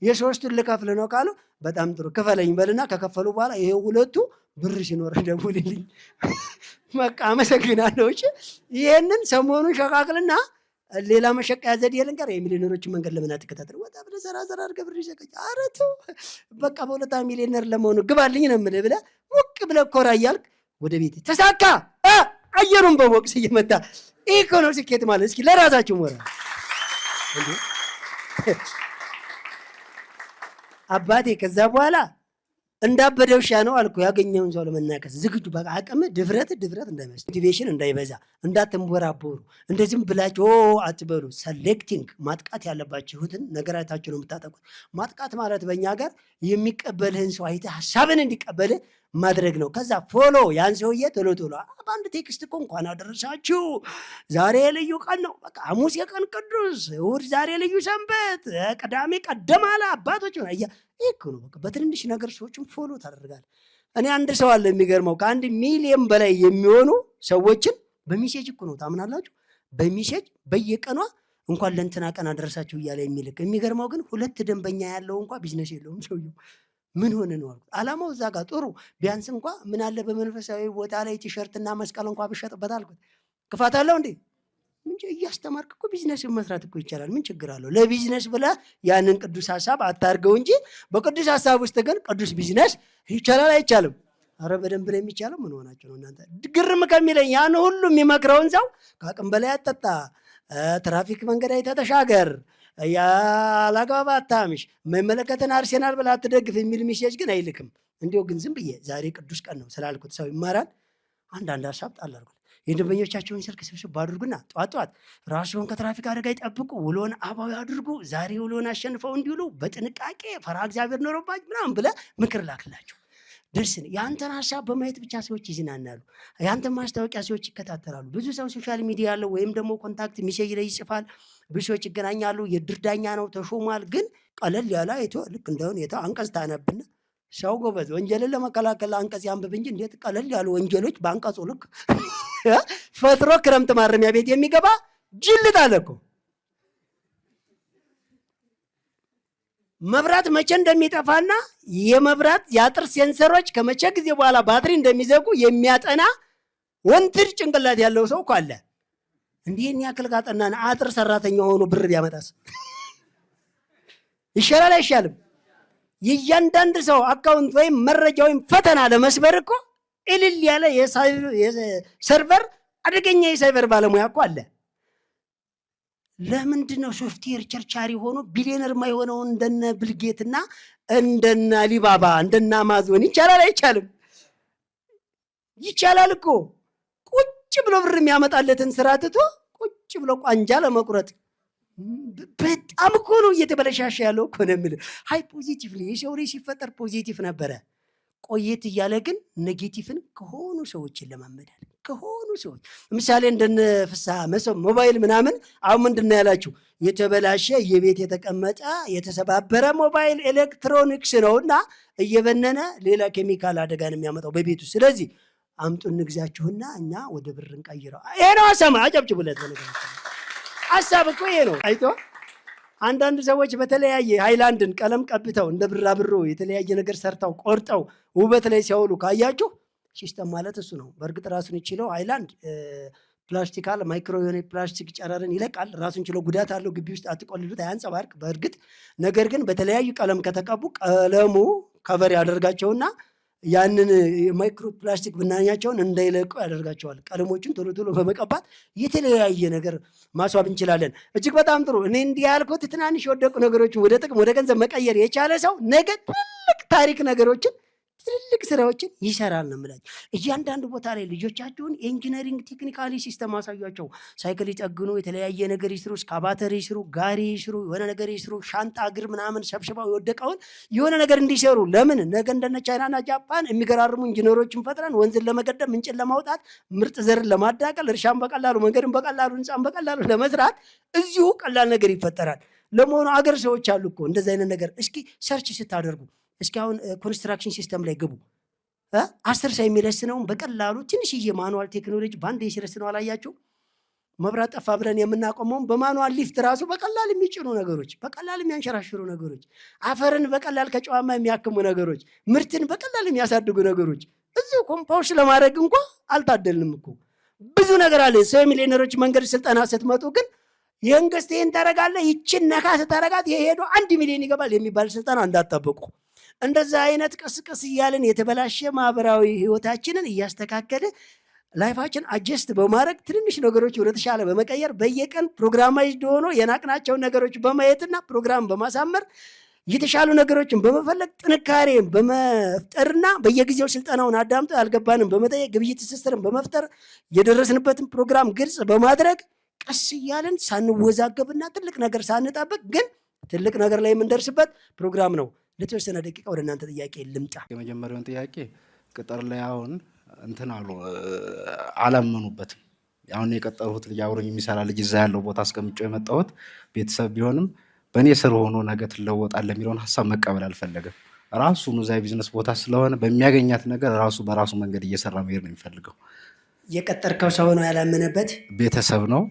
የ3ቱን ልከፍል ነው ካሉ በጣም ጥሩ ክፈለኝ በልና ከከፈሉ በኋላ ይሄ 2ቱ ብር ሲኖር ደውልልኝ በቃ አመሰግናለሁ። እሺ ይሄንን ሰሞኑን ሸቃቅልና ሌላ መሸቀያ ዘዴ ልንገር። የሚሊዮነሮችን መንገድ ለምን አትከታተል? ወጣ ብለህ ዘራ አድርገህ ብር ይሰቀኝ። ኧረ ተው በቃ በ2 ሚሊዮነር ለመሆኑ ግባልኝ ነው የምልህ ብለህ ሞቅ ብለህ ኮራ እያልክ ወደ ቤት ተሳካ። አየሩን በቦክስ እየመታ ይህ እኮ ነው ስኬት ማለት። እስኪ ለራሳችሁ ሞራ አባቴ ከዛ በኋላ እንዳበደ ውሻ ነው አልኩ። ያገኘውን ሰው ለመናከስ ዝግጁ በቃ አቅም ድፍረት እንዳይመስል ሞቲቬሽን እንዳይበዛ እንዳትንቦራቦሩ እንደዚህም ብላችሁ አትበሉ። ሰሌክቲንግ ማጥቃት ያለባችሁትን ነገራታችሁ ነው የምታጠቁት። ማጥቃት ማለት በእኛ ጋር የሚቀበልህን ሰው አይተህ ሀሳብን እንዲቀበልህ ማድረግ ነው። ከዛ ፎሎ ያን ሰውዬ ቶሎ በአንድ ቴክስት እኮ እንኳን አደረሳችሁ ዛሬ ልዩ ቀን ነው በቃ ሐሙስ የቀን ቅዱስ እሑድ ዛሬ ልዩ ሰንበት ቅዳሜ ቀደም አለ አባቶች ነው ይህ እኮ ነው በቃ በትንንሽ ነገር ሰዎችን ፎሎ ታደርጋለህ። እኔ አንድ ሰው አለ የሚገርመው ከ1 ሚሊዮን በላይ የሚሆኑ ሰዎችን በሚሴጅ እኮ ነው ታምናላችሁ? በሚሴጅ በየቀኗ እንኳን ለእንትና ቀን አደረሳችሁ እያለ የሚልክ። የሚገርመው ግን 2 ደንበኛ ያለው እንኳን ቢዝነስ የለውም ሰውየው። ምን ሆነ ነው አልኩት። አላማው እዛ ጋር ጥሩ ቢያንስ እንኳ ምን አለ በመንፈሳዊ ቦታ ላይ ቲሸርትና መስቀል እንኳ ብሸጥበት አልኩት። ክፋት አለው እንዴ? ምን እያስተማርክ እኮ ቢዝነስ መስራት እኮ ይቻላል። ምን ችግር አለው? ለቢዝነስ ብለህ ያንን ቅዱስ ሐሳብ አታርገው እንጂ በቅዱስ ሐሳብ ውስጥ ግን ቅዱስ ቢዝነስ ይቻላል አይቻልም? አረ በደንብ ነው የሚቻለው። ምን ሆናችሁ ነው እናንተ? ግርም ከሚለኝ ያን ሁሉ የሚመክረውን ሰው ከአቅም በላይ አጠጣ፣ ትራፊክ መንገድ አይተህ ተሻገር፣ ያላግባብ አታምሽ፣ የማይመለከተን አርሴናል ብለህ አትደግፍ የሚል ሚሴጅ ግን አይልክም። እንዲሁ ግን ዝም ብዬ ዛሬ ቅዱስ ቀን ነው ስላልኩት ሰው ይማራል። አንዳንድ ሀሳብ ጣል አድርጉት። የደንበኞቻቸውን ስልክ ስብስብ አድርጉና ጠዋት ራስዎን ከትራፊክ አደጋ ይጠብቁ፣ ውሎን አባዊ አድርጉ፣ ዛሬ ውሎን አሸንፈው እንዲውሉ በጥንቃቄ ፈራ እግዚአብሔር ኖሮባችሁ ምናምን ብለህ ምክር ላክላቸው። ደርስን የአንተን ሀሳብ በማየት ብቻ ሰዎች ይዝናናሉ። የአንተን ማስታወቂያ ሰዎች ይከታተላሉ። ብዙ ሰው ሶሻል ሚዲያ ያለው ወይም ደግሞ ኮንታክት ሚሴጅ ላይ ይጽፋል። ብዙ ሰዎች ይገናኛሉ። የድር ዳኛ ነው ተሾሟል። ግን ቀለል ያለ አይቶ ልክ እንደሆነ የታ አንቀጽ ታነብና ሰው ጎበዝ ወንጀልን ለመከላከል አንቀጽ ያንብብ እንጂ እንዴት ቀለል ያሉ ወንጀሎች በአንቀጹ ልክ ፈጥሮ ክረምት ማረሚያ ቤት የሚገባ ጅልጥ አለ እኮ። መብራት መቼ እንደሚጠፋና የመብራት የአጥር ሴንሰሮች ከመቼ ጊዜ በኋላ ባትሪ እንደሚዘጉ የሚያጠና ወንትድ ጭንቅላት ያለው ሰው እኮ አለ። እንዲህን ያክል ካጠናን አጥር ሰራተኛ ሆኖ ብር ቢያመጣስ ይሻላል አይሻልም? የእያንዳንድ ሰው አካውንት ወይም መረጃ ወይም ፈተና ለመስበር እኮ እልል ያለ የሰርቨር አደገኛ የሳይበር ባለሙያ እኮ አለ። ለምንድን ነው ሶፍትዌር ቸርቻሪ ሆኖ ቢሊዮነር የማይሆነው? እንደነ ብልጌትና እንደነ አሊባባ እንደነ አማዞን ይቻላል አይቻልም? ይቻላል እኮ። ቁጭ ብሎ ብር የሚያመጣለትን ስራ ትቶ ቁጭ ብሎ ቋንጃ ለመቁረጥ በጣም እኮ ነው እየተበለሻሸ ያለው እኮ ነው የምልህ። ሃይ ፖዚቲቭሊ የሰው ልጅ ሲፈጠር ፖዚቲቭ ነበረ። ቆየት እያለ ግን ኔጌቲቭን ከሆኑ ሰዎች ይለማመዳል። ከሆኑ ሰዎች ለምሳሌ እንደነ ፍስሐ ሞባይል ምናምን አሁን ምንድን ነው ያላችሁ? የተበላሸ የቤት የተቀመጠ የተሰባበረ ሞባይል ኤሌክትሮኒክስ ነውና እየበነነ ሌላ ኬሚካል አደጋ ነው የሚያመጣው በቤቱ። ስለዚህ አምጡ እንግዛችሁና እኛ ወደ ብር እንቀይረው። ይሄ ነው ሀሳብ። አጨብጭቡለት። በነገራችን ሀሳብ እኮ ይሄ ነው። አይቶ አንዳንድ ሰዎች በተለያየ ሃይላንድን ቀለም ቀብተው እንደ ብራብሮ የተለያየ ነገር ሰርተው ቆርጠው ውበት ላይ ሲያውሉ ካያችሁ ሲስተም ማለት እሱ ነው። በእርግጥ ራሱን ይችለው ሃይላንድ ፕላስቲካል ማይክሮ የሆነ ፕላስቲክ ጨረርን ይለቃል። ራሱን ችሎ ጉዳት አለው። ግቢ ውስጥ አትቆልሉት፣ አያንጸባርቅ በእርግጥ ነገር ግን በተለያዩ ቀለም ከተቀቡ ቀለሙ ከቨር ያደርጋቸውና ያንን ማይክሮ ፕላስቲክ ብናኛቸውን እንዳይለቁ ያደርጋቸዋል። ቀለሞችን ቶሎ ቶሎ በመቀባት የተለያየ ነገር ማስዋብ እንችላለን። እጅግ በጣም ጥሩ። እኔ እንዲህ ያልኩት ትናንሽ የወደቁ ነገሮችን ወደ ጥቅም ወደ ገንዘብ መቀየር የቻለ ሰው ነገ ትልቅ ታሪክ ነገሮችን ትልልቅ ስራዎችን ይሰራል ነው የምላቸው። እያንዳንዱ ቦታ ላይ ልጆቻቸውን ኢንጂነሪንግ ቴክኒካሊ ሲስተም አሳያቸው። ሳይክል ይጠግኑ፣ የተለያየ ነገር ይስሩ፣ እስካቫተር ይስሩ፣ ጋሪ ይስሩ፣ የሆነ ነገር ይስሩ፣ ሻንጣ እግር ምናምን ሰብስበው የወደቀውን የሆነ ነገር እንዲሰሩ። ለምን ነገ እንደነ ቻይናና ጃፓን የሚገራርሙ ኢንጂነሮችን ፈጥረን ወንዝን ለመገደብ ምንጭን ለማውጣት ምርጥ ዘርን ለማዳቀል እርሻን በቀላሉ መንገድን በቀላሉ ህንፃን በቀላሉ ለመስራት እዚሁ ቀላል ነገር ይፈጠራል። ለመሆኑ አገር ሰዎች አሉ እኮ እንደዚህ አይነት ነገር። እስኪ ሰርች ስታደርጉ እስኪ አሁን ኮንስትራክሽን ሲስተም ላይ ግቡ። 10 ሰው የሚለስነውን በቀላሉ ትንሽዬ ማኑዋል ቴክኖሎጂ በአንድ የሲለስነው አላያችሁ? መብራት ጠፋ ብለን የምናቆመውን በማኑዋል ሊፍት ራሱ በቀላል የሚጭኑ ነገሮች፣ በቀላል የሚያንሸራሽሩ ነገሮች፣ አፈርን በቀላል ከጨዋማ የሚያክሙ ነገሮች፣ ምርትን በቀላል የሚያሳድጉ ነገሮች እዚሁ ኮምፓውንድ ለማድረግ እንኳ አልታደልንም እኮ። ብዙ ነገር አለ። ሰው ሚሊዮነሮች መንገድ ስልጠና ስትመጡ ግን ይህን ገዝተህ ይህን ታደርጋለህ፣ ይችን ነካ ስታደርጋት የሄዶ 1 ሚሊዮን ይገባል የሚባል ስልጠና እንዳትጠብቁ። እንደዛ አይነት ቀስ ቀስ እያልን የተበላሸ ማህበራዊ ህይወታችንን እያስተካከለ ላይፋችን አጀስት በማድረግ ትንንሽ ነገሮች ወደ ተሻለ በመቀየር በየቀን ፕሮግራማይዝድ ሆኖ የናቅናቸውን ነገሮች በማየትና ፕሮግራም በማሳመር የተሻሉ ነገሮችን በመፈለግ ጥንካሬን በመፍጠርና በየጊዜው ስልጠናውን አዳምጦ ያልገባንን በመጠየቅ ግብይት ትስስርን በመፍጠር የደረስንበትን ፕሮግራም ግልጽ በማድረግ ቀስ እያልን ሳንወዛገብና ትልቅ ነገር ሳንጠብቅ ግን ትልቅ ነገር ላይ የምንደርስበት ፕሮግራም ነው። ለተወሰነ ደቂቃ ወደ እናንተ ጥያቄ ልምጣ። የመጀመሪያውን ጥያቄ ቅጥር ላይ አሁን እንትን አላመኑበትም። አሁን የቀጠሩት ልጅ አብሮኝ የሚሰራ ልጅ እዛ ያለው ቦታ አስቀምጬው የመጣሁት ቤተሰብ ቢሆንም በእኔ ስር ሆኖ ነገ ትለወጣለህ የሚለውን ሀሳብ መቀበል አልፈለገም። ራሱ እዛ የቢዝነስ ቦታ ስለሆነ በሚያገኛት ነገር ራሱ በራሱ መንገድ እየሰራ መሄድ ነው የሚፈልገው። የቀጠርከው ሰው ነው ያላመነበት ቤተሰብ ነው።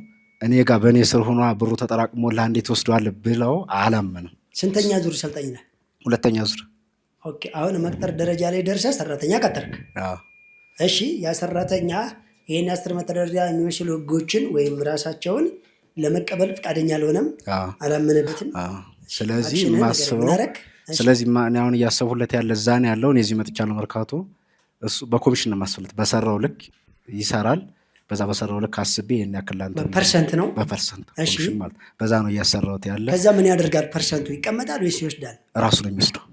እኔ ጋር በእኔ ስር ሆኖ ብሩ ተጠራቅሞልህ እንዴት ወስደዋለህ ብለው አላመንም። ስንተኛ ዙር ሰልጣኝ ነህ? 2ኛ ዙር። ኦኬ። አሁን መቅጠር ደረጃ ላይ ደርሰህ ሰራተኛ ቀጠርክ። እሺ፣ ያ ሰራተኛ ይህን 10 መተዳደሪያ የሚመስሉ ህጎችን ወይም ራሳቸውን ለመቀበል ፈቃደኛ አልሆነም፣ አላመነበትም። ስለዚህ ማስበው አሁን እያሰቡለት ያለ እዛ ነው ያለው። እኔ እዚህ መጥቻለሁ መርካቶ። እሱ በኮሚሽን ነው ማስፈልት በሰራው ልክ ይሰራል። በዛ በሰራው ልክ አስቤ የኛ ያክላንተ በፐርሰንት ነው በፐርሰንት ኮሚሽን ማለት በዛ ነው እያሰራሁት ያለ። ከዛ ምን ያደርጋል? ፐርሰንቱ ይቀመጣል ወይስ ይወስዳል? ራሱ ነው የሚወስደው።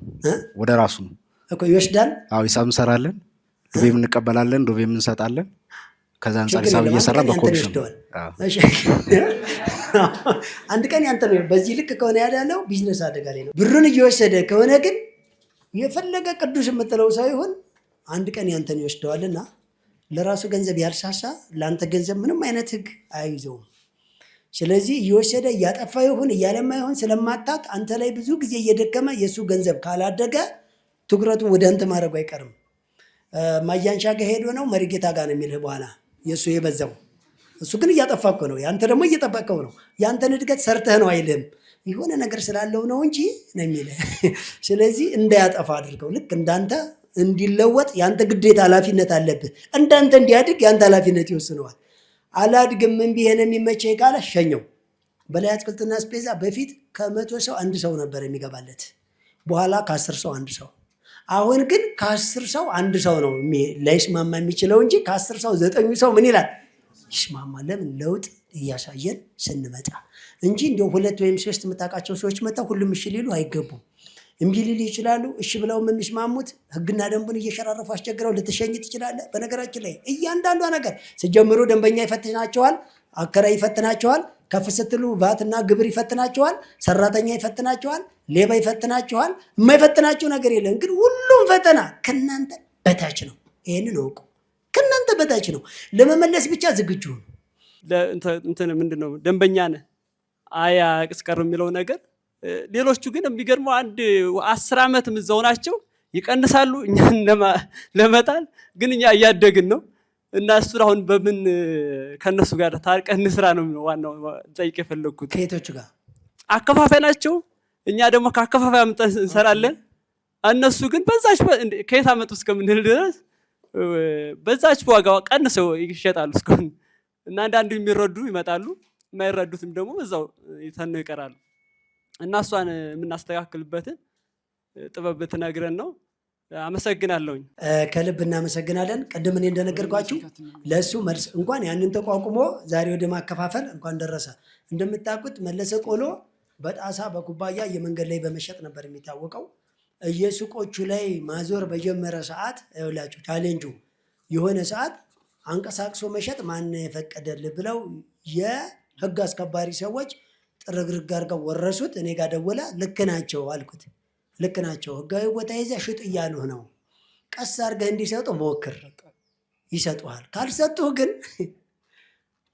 ወደ ራሱ ነው እኮ ይወስዳል። አዎ ሂሳብ እንሰራለን፣ ዱቤም እንቀበላለን፣ ዱቤም እንሰጣለን። ከዛ አንፃር ሂሳብ እየሰራ በኮሚሽን እሺ። አንድ ቀን ያንተ ነው። በዚህ ልክ ከሆነ ያለው ቢዝነስ አደጋ ላይ ነው። ብሩን እየወሰደ ከሆነ ግን የፈለገ ቅዱስ የምትለው ሳይሆን አንድ ቀን ያንተን ይወስደዋልና ለራሱ ገንዘብ ያልሳሳ ለአንተ ገንዘብ ምንም አይነት ህግ አይይዘውም። ስለዚህ እየወሰደ እያጠፋ ይሁን እያለማ ይሁን ስለማታውቅ አንተ ላይ ብዙ ጊዜ እየደከመ የእሱ ገንዘብ ካላደገ ትኩረቱን ወደ አንተ ማድረጉ አይቀርም። ማያንሻ ጋር ሄዶ ነው መሪጌታ ጋር ነው የሚልህ በኋላ የእሱ የበዛው። እሱ ግን እያጠፋ እኮ ነው፣ ያንተ ደግሞ እየጠበቀው ነው። ያንተን እድገት ሰርተህ ነው አይልም፣ የሆነ ነገር ስላለው ነው እንጂ ነው የሚልህ። ስለዚህ እንዳያጠፋ አድርገው። ልክ እንዳንተ እንዲለወጥ ያንተ ግዴታ ኃላፊነት አለብህ። እንዳንተ እንዲያድግ ያንተ ኃላፊነት ይወስነዋል። አላድግም እምቢ ይሄን የሚመቸኝ ካለ ሸኘው። በላይ አትክልትና አስቤዛ በፊት ከ100 ሰው 1 ሰው ነበር የሚገባለት፣ በኋላ ከ10 ሰው 1 ሰው። አሁን ግን ከ10 ሰው 1 ሰው ነው ላይስማማ የሚችለው እንጂ ከ10 ሰው 9 ሰው ምን ይላል? ይስማማ። ለምን? ለውጥ እያሳየን ስንመጣ እንጂ እንዲሁ 2 ወይም 3 የምታውቃቸው ሰዎች መጣው ሁሉም እሺ ሊሉ አይገቡም። እምቢ ሊሉ ይችላሉ። እሺ ብለውም የሚስማሙት ህግና ደንቡን እየሸራረፉ አስቸግረው ልትሸኝ ትችላለህ። በነገራችን ላይ እያንዳንዷ ነገር ሲጀምሩ ደንበኛ ይፈትናቸዋል፣ አከራይ ይፈትናቸዋል፣ ከፍ ስትሉ ቫትና ግብር ይፈትናቸዋል፣ ሰራተኛ ይፈትናቸዋል፣ ሌባ ይፈትናቸዋል። የማይፈትናቸው ነገር የለም። ግን ሁሉም ፈተና ከእናንተ በታች ነው። ይህንን እወቁ። ከእናንተ በታች ነው። ለመመለስ ብቻ ዝግጁ ነው። እንትን ምንድነው ደንበኛ ነህ አያስቀር የሚለው ነገር። ሌሎቹ ግን የሚገርመው 10 ዓመት እዛው ናቸው፣ ይቀንሳሉ እኛን ለመጣል። ግን እኛ እያደግን ነው እና እሱን አሁን በምን ከነሱ ጋር ታርቀን እንስራ ነው ዋናው ጠይቅ የፈለኩት። ከየቶቹ ጋር አከፋፋይ ናቸው። እኛ ደግሞ ከአከፋፋይ አምጠን እንሰራለን። እነሱ ግን በዛች ከየት አመጡ እስከምንል ድረስ በዛች ዋጋ ቀንሰው ይሸጣሉ እስካሁን። እና አንዳንዱ የሚረዱ ይመጣሉ፣ የማይረዱትም ደግሞ እዛው ተነው ይቀራሉ። እና እሷን የምናስተካክልበትን ጥበብ ብትነግረን ነው። አመሰግናለሁኝ። ከልብ እናመሰግናለን። ቅድም እኔ እንደነገርኳችሁ ለእሱ መልስ እንኳን ያንን ተቋቁሞ ዛሬ ወደ ማከፋፈል እንኳን ደረሰ። እንደምታውቁት መለሰ ቆሎ በጣሳ በኩባያ የመንገድ ላይ በመሸጥ ነበር የሚታወቀው። የሱቆቹ ላይ ማዞር በጀመረ ሰዓት ይኸውላችሁ ቻሌንጁ የሆነ ሰዓት አንቀሳቅሶ መሸጥ ማን የፈቀደልህ ብለው የህግ አስከባሪ ሰዎች ጥርግርግ አድርገው ወረሱት። እኔ ጋር ደወለ። ልክ ናቸው አልኩት። ልክ ናቸው፣ ህጋዊ ቦታ ይዘህ ሽጥ እያሉህ ነው። ቀስ አድርገህ እንዲሰጡ ሞክር፣ ይሰጡሃል። ካልሰጡህ ግን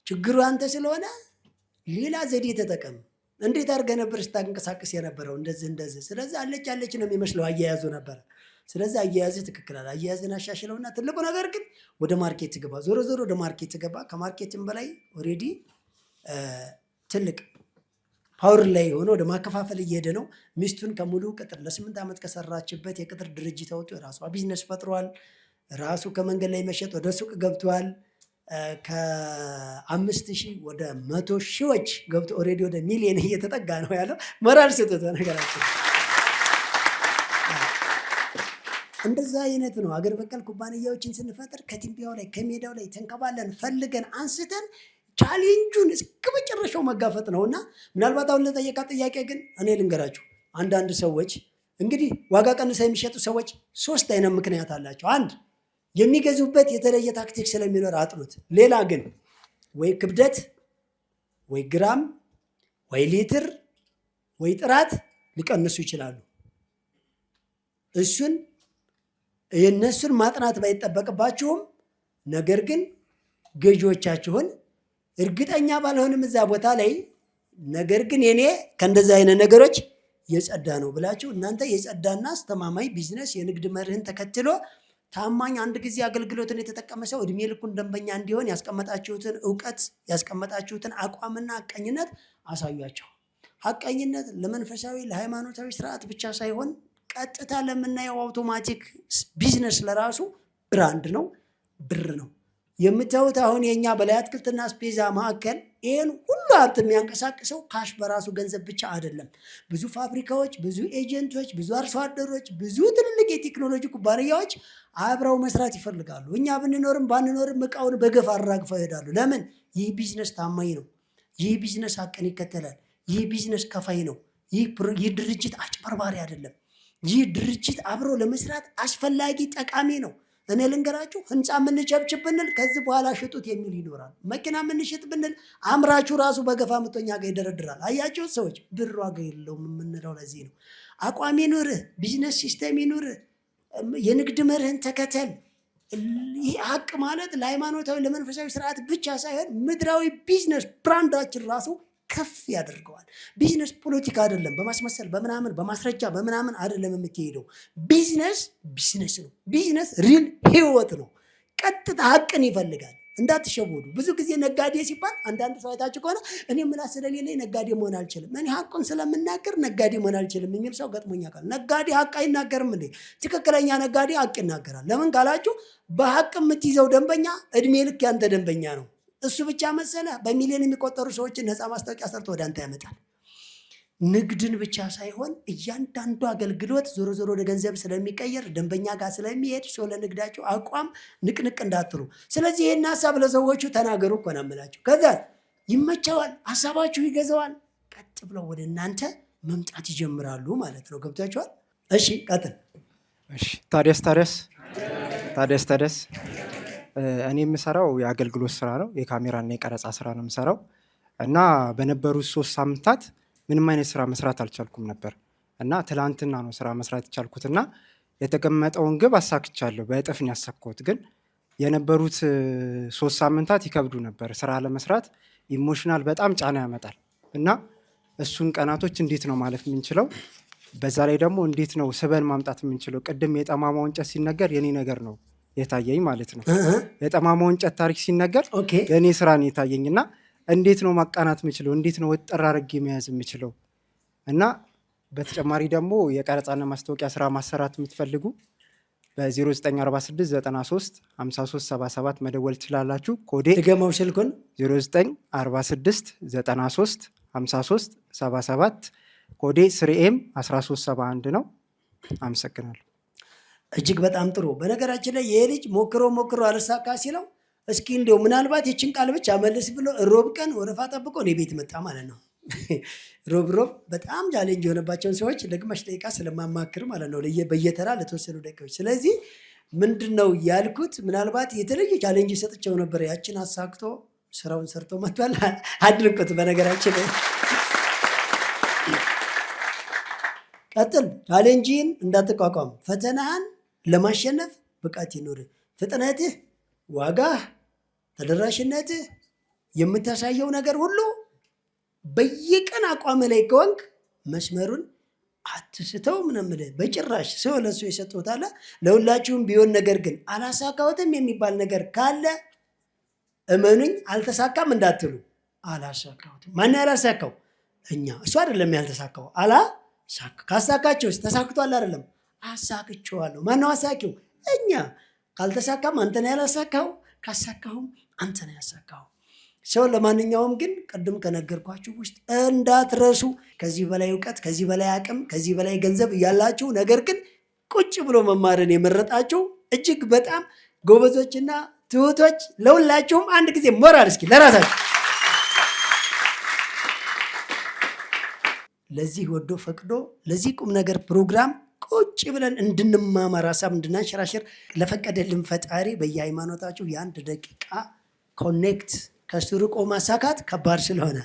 ችግሩ አንተ ስለሆነ ሌላ ዘዴ ተጠቀም። እንዴት አድርገህ ነበር ስታንቀሳቀስ የነበረው? እንደዚህ። ስለዚህ አለች ነው የሚመስለው አያያዙ ነበረ። ስለዚህ አያያዝህ ትክክል አለ። አያያዝን አሻሽለውና ትልቁ ነገር ግን ወደ ማርኬት ገባ። ዞሮ ወደ ማርኬት ገባ። ከማርኬትም በላይ ኦልሬዲ ትልቅ ፓወር ላይ ሆኖ ወደ ማከፋፈል እየሄደ ነው። ሚስቱን ከሙሉ ቅጥር ለ8 ዓመት ከሰራችበት የቅጥር ድርጅት አውጥቶ የራሷ ቢዝነስ ፈጥሯል። ራሱ ከመንገድ ላይ መሸጥ ወደ ሱቅ ገብቷል። ከ5,000 ወደ 100,000ዎች ገብቶ ኦልሬዲ ወደ ሚሊዮን እየተጠጋ ነው ያለው። ሞራል ስጡት። ነገራችን እንደዛ አይነት ነው። አገር በቀል ኩባንያዎችን ስንፈጥር ከቲምቢያው ላይ ከሜዳው ላይ ተንከባለን ፈልገን አንስተን ቻሌንጁን እስከ መጨረሻው መጋፈጥ ነውና ምናልባት አሁን ለጠየቃ ጥያቄ ግን እኔ ልንገራችሁ። አንዳንድ ሰዎች እንግዲህ ዋጋ ቀንሰው የሚሸጡ ሰዎች 3 አይነት ምክንያት አላቸው። አንድ የሚገዙበት የተለየ ታክቲክ ስለሚኖር አጥኑት። ሌላ ግን ወይ ክብደት፣ ወይ ግራም፣ ወይ ሊትር፣ ወይ ጥራት ሊቀንሱ ይችላሉ። እሱን የእነሱን ማጥናት ባይጠበቅባችሁም ነገር ግን ገዢዎቻችሁን እርግጠኛ ባልሆንም እዛ ቦታ ላይ ነገር ግን የኔ ከእንደዚህ አይነት ነገሮች የጸዳ ነው ብላችሁ እናንተ የጸዳና አስተማማኝ ቢዝነስ የንግድ መርህን ተከትሎ ታማኝ አንድ ጊዜ አገልግሎትን የተጠቀመ ሰው እድሜ ልኩን ደንበኛ እንዲሆን ያስቀመጣችሁትን እውቀት ያስቀመጣችሁትን አቋምና ሐቀኝነት አሳዩአቸው። ሐቀኝነት ለመንፈሳዊ ለሃይማኖታዊ ስርዓት ብቻ ሳይሆን ቀጥታ ለምናየው አውቶማቲክ ቢዝነስ ለራሱ ብራንድ ነው፣ ብር ነው። የምታዩት አሁን የኛ በላይ አትክልትና አስቤዛ ማዕከል ይህን ሁሉ ሀብት የሚያንቀሳቅሰው ካሽ በራሱ ገንዘብ ብቻ አይደለም። ብዙ ፋብሪካዎች፣ ብዙ ኤጀንቶች፣ ብዙ አርሶ አደሮች፣ ብዙ ትልልቅ የቴክኖሎጂ ኩባንያዎች አብረው መስራት ይፈልጋሉ። እኛ ብንኖርም ባንኖርም እቃውን በገፍ አራግፈው ይሄዳሉ። ለምን? ይህ ቢዝነስ ታማኝ ነው። ይህ ቢዝነስ ሀቅን ይከተላል። ይህ ቢዝነስ ከፋይ ነው። ይህ ድርጅት አጭበርባሪ አይደለም። ይህ ድርጅት አብሮ ለመስራት አስፈላጊ ጠቃሚ ነው። እኔ ልንገራችሁ፣ ህንፃ የምንቸብችብ ብንል ከዚህ በኋላ ሽጡት የሚል ይኖራል። መኪና የምንሽጥ ብንል አምራቹ ራሱ በገፋ ምቶኛ ጋር ይደረድራል። አያችሁት ሰዎች፣ ብር ዋጋ የለውም የምንለው ለዚህ ነው። አቋም ይኑርህ፣ ቢዝነስ ሲስተም ይኑርህ፣ የንግድ መርህን ተከተል። ይህ ሀቅ ማለት ለሃይማኖታዊ ለመንፈሳዊ ስርዓት ብቻ ሳይሆን ምድራዊ ቢዝነስ ብራንዳችን ራሱ ከፍ ያደርገዋል። ቢዝነስ ፖለቲካ አይደለም፣ በማስመሰል በምናምን በማስረጃ በምናምን አይደለም የምትሄደው። ቢዝነስ ነው። ቢዝነስ ሪል ህይወት ነው። ቀጥታ ሀቅን ይፈልጋል። እንዳትሸወዱ። ብዙ ጊዜ ነጋዴ ሲባል አንዳንድ ሰው አይታችሁ ከሆነ እኔ ምላስ ስለሌለኝ ነጋዴ መሆን አልችልም፣ እኔ ሀቁን ስለምናገር ነጋዴ መሆን አልችልም የሚል ሰው ገጥሞኛ ቃል። ነጋዴ ሀቅ አይናገርም እንዴ? ትክክለኛ ነጋዴ ሀቅ ይናገራል። ለምን ካላችሁ በሀቅ የምትይዘው ደንበኛ እድሜ ልክ ያንተ ደንበኛ ነው። እሱ ብቻ መሰለ በሚሊዮን የሚቆጠሩ ሰዎችን ነፃ ማስታወቂያ ሰርቶ ወደ አንተ ያመጣል። ንግድን ብቻ ሳይሆን እያንዳንዱ አገልግሎት ዞሮ ዞሮ ወደ ገንዘብ ስለሚቀየር ደንበኛ ጋር ስለሚሄድ ሰው ለንግዳቸው አቋም ንቅንቅ እንዳትሉ። ስለዚህ ይህን ሀሳብ ለሰዎቹ ተናገሩ እኮ ነው የምላቸው። ከዛ ይመቸዋል፣ ሀሳባችሁ ይገዛዋል፣ ቀጥ ብለው ወደ እናንተ መምጣት ይጀምራሉ ማለት ነው። ገብታችኋል? እሺ ቀጥል። እሺ ታዲያስ እኔ የምሰራው የአገልግሎት ስራ ነው። የካሜራና የቀረጻ ስራ ነው የምሰራው እና በነበሩት 3 ሳምንታት ምንም አይነት ስራ መስራት አልቻልኩም ነበር እና ትላንትና ነው ስራ መስራት የቻልኩትና የተቀመጠውን ግብ አሳክቻለሁ። በእጥፍ ነው ያሳካሁት። ግን የነበሩት 3 ሳምንታት ይከብዱ ነበር። ስራ ለመስራት ኢሞሽናል በጣም ጫና ያመጣል እና እሱን ቀናቶች እንዴት ነው ማለፍ የምንችለው? በዛ ላይ ደግሞ እንዴት ነው ስበን ማምጣት የምንችለው? ቅድም የጠማማው እንጨት ሲነገር የኔ ነገር ነው የታየኝ ማለት ነው። የጠማማው እንጨት ታሪክ ሲነገር የኔ ስራ ነው የታየኝና እንዴት ነው ማቃናት የምችለው? እንዴት ነው ወጥር አድርጌ መያዝ የምችለው? እና በተጨማሪ ደግሞ የቀረጻና ማስታወቂያ ስራ ማሰራት የምትፈልጉ በ0946 93 53 77 መደወል ትችላላችሁ። ኮዴ ድገመው ስልኩን 0946 93 53 77 ኮዴ 3M 1371 ነው። አመሰግናለሁ። እጅግ በጣም ጥሩ። በነገራችን ላይ ይሄ ልጅ ሞክሮ አልሳካ ሲለው እስኪ እንዲያው ምናልባት የችን ቃል ብቻ መልስ ብሎ ሮብ ቀን ወረፋ ጠብቆ እኔ ቤት መጣ ማለት ነው። ሮብ በጣም ቻሌንጅ የሆነባቸውን ሰዎች ለግማሽ ደቂቃ ስለማማክር ማለት ነው፣ በየተራ ለተወሰኑ ደቂቃዎች። ስለዚህ ምንድነው ያልኩት፣ ምናልባት የተለየ ቻሌንጅ ሰጥቸው ነበር። ያችን አሳክቶ ስራውን ሰርቶ መጥቷል። አድንቁት። በነገራችን ላይ ቀጥል። ቻሌንጅን እንዳትቋቋም፣ ፈተናህን ለማሸነፍ ብቃት ይኖር። ፍጥነትህ፣ ዋጋህ፣ ተደራሽነትህ፣ የምታሳየው ነገር ሁሉ በየቀን አቋም ላይ ከወንክ መስመሩን አትስተው። ምንምልህ በጭራሽ ሰው ለሱ የሰጡት አለ ለሁላችሁም ቢሆን። ነገር ግን አላሳካሁትም የሚባል ነገር ካለ እመኑኝ አልተሳካም እንዳትሉ። አላሳካሁትም። ማን ያላሳካው? እኛ። እሱ አይደለም ያልተሳካው። ካሳካቸውስ ተሳክቷል አይደለም? አሳክቼዋለሁ። ማነው አሳኪው? እኛ። ካልተሳካም አንተ ነህ ያላሳካው፣ ካሳካሁም አንተ ነህ ያሳካው። ሰው ለማንኛውም ግን ቅድም ከነገርኳችሁ ውስጥ እንዳትረሱ፣ ከዚህ በላይ እውቀት፣ ከዚህ በላይ አቅም፣ ከዚህ በላይ ገንዘብ እያላችሁ ነገር ግን ቁጭ ብሎ መማርን የመረጣችሁ እጅግ በጣም ጎበዞችና ትሁቶች፣ ለሁላችሁም አንድ ጊዜ ሞራል እስኪ ለራሳችሁ። ለዚህ ወዶ ፈቅዶ ለዚህ ቁም ነገር ፕሮግራም ቁጭ ብለን እንድንማማር ሀሳብ እንድናንሸራሸር ለፈቀደልን ፈጣሪ በየሃይማኖታችሁ የ1 ደቂቃ ኮኔክት ከሱ ርቆ ማሳካት ከባድ ስለሆነ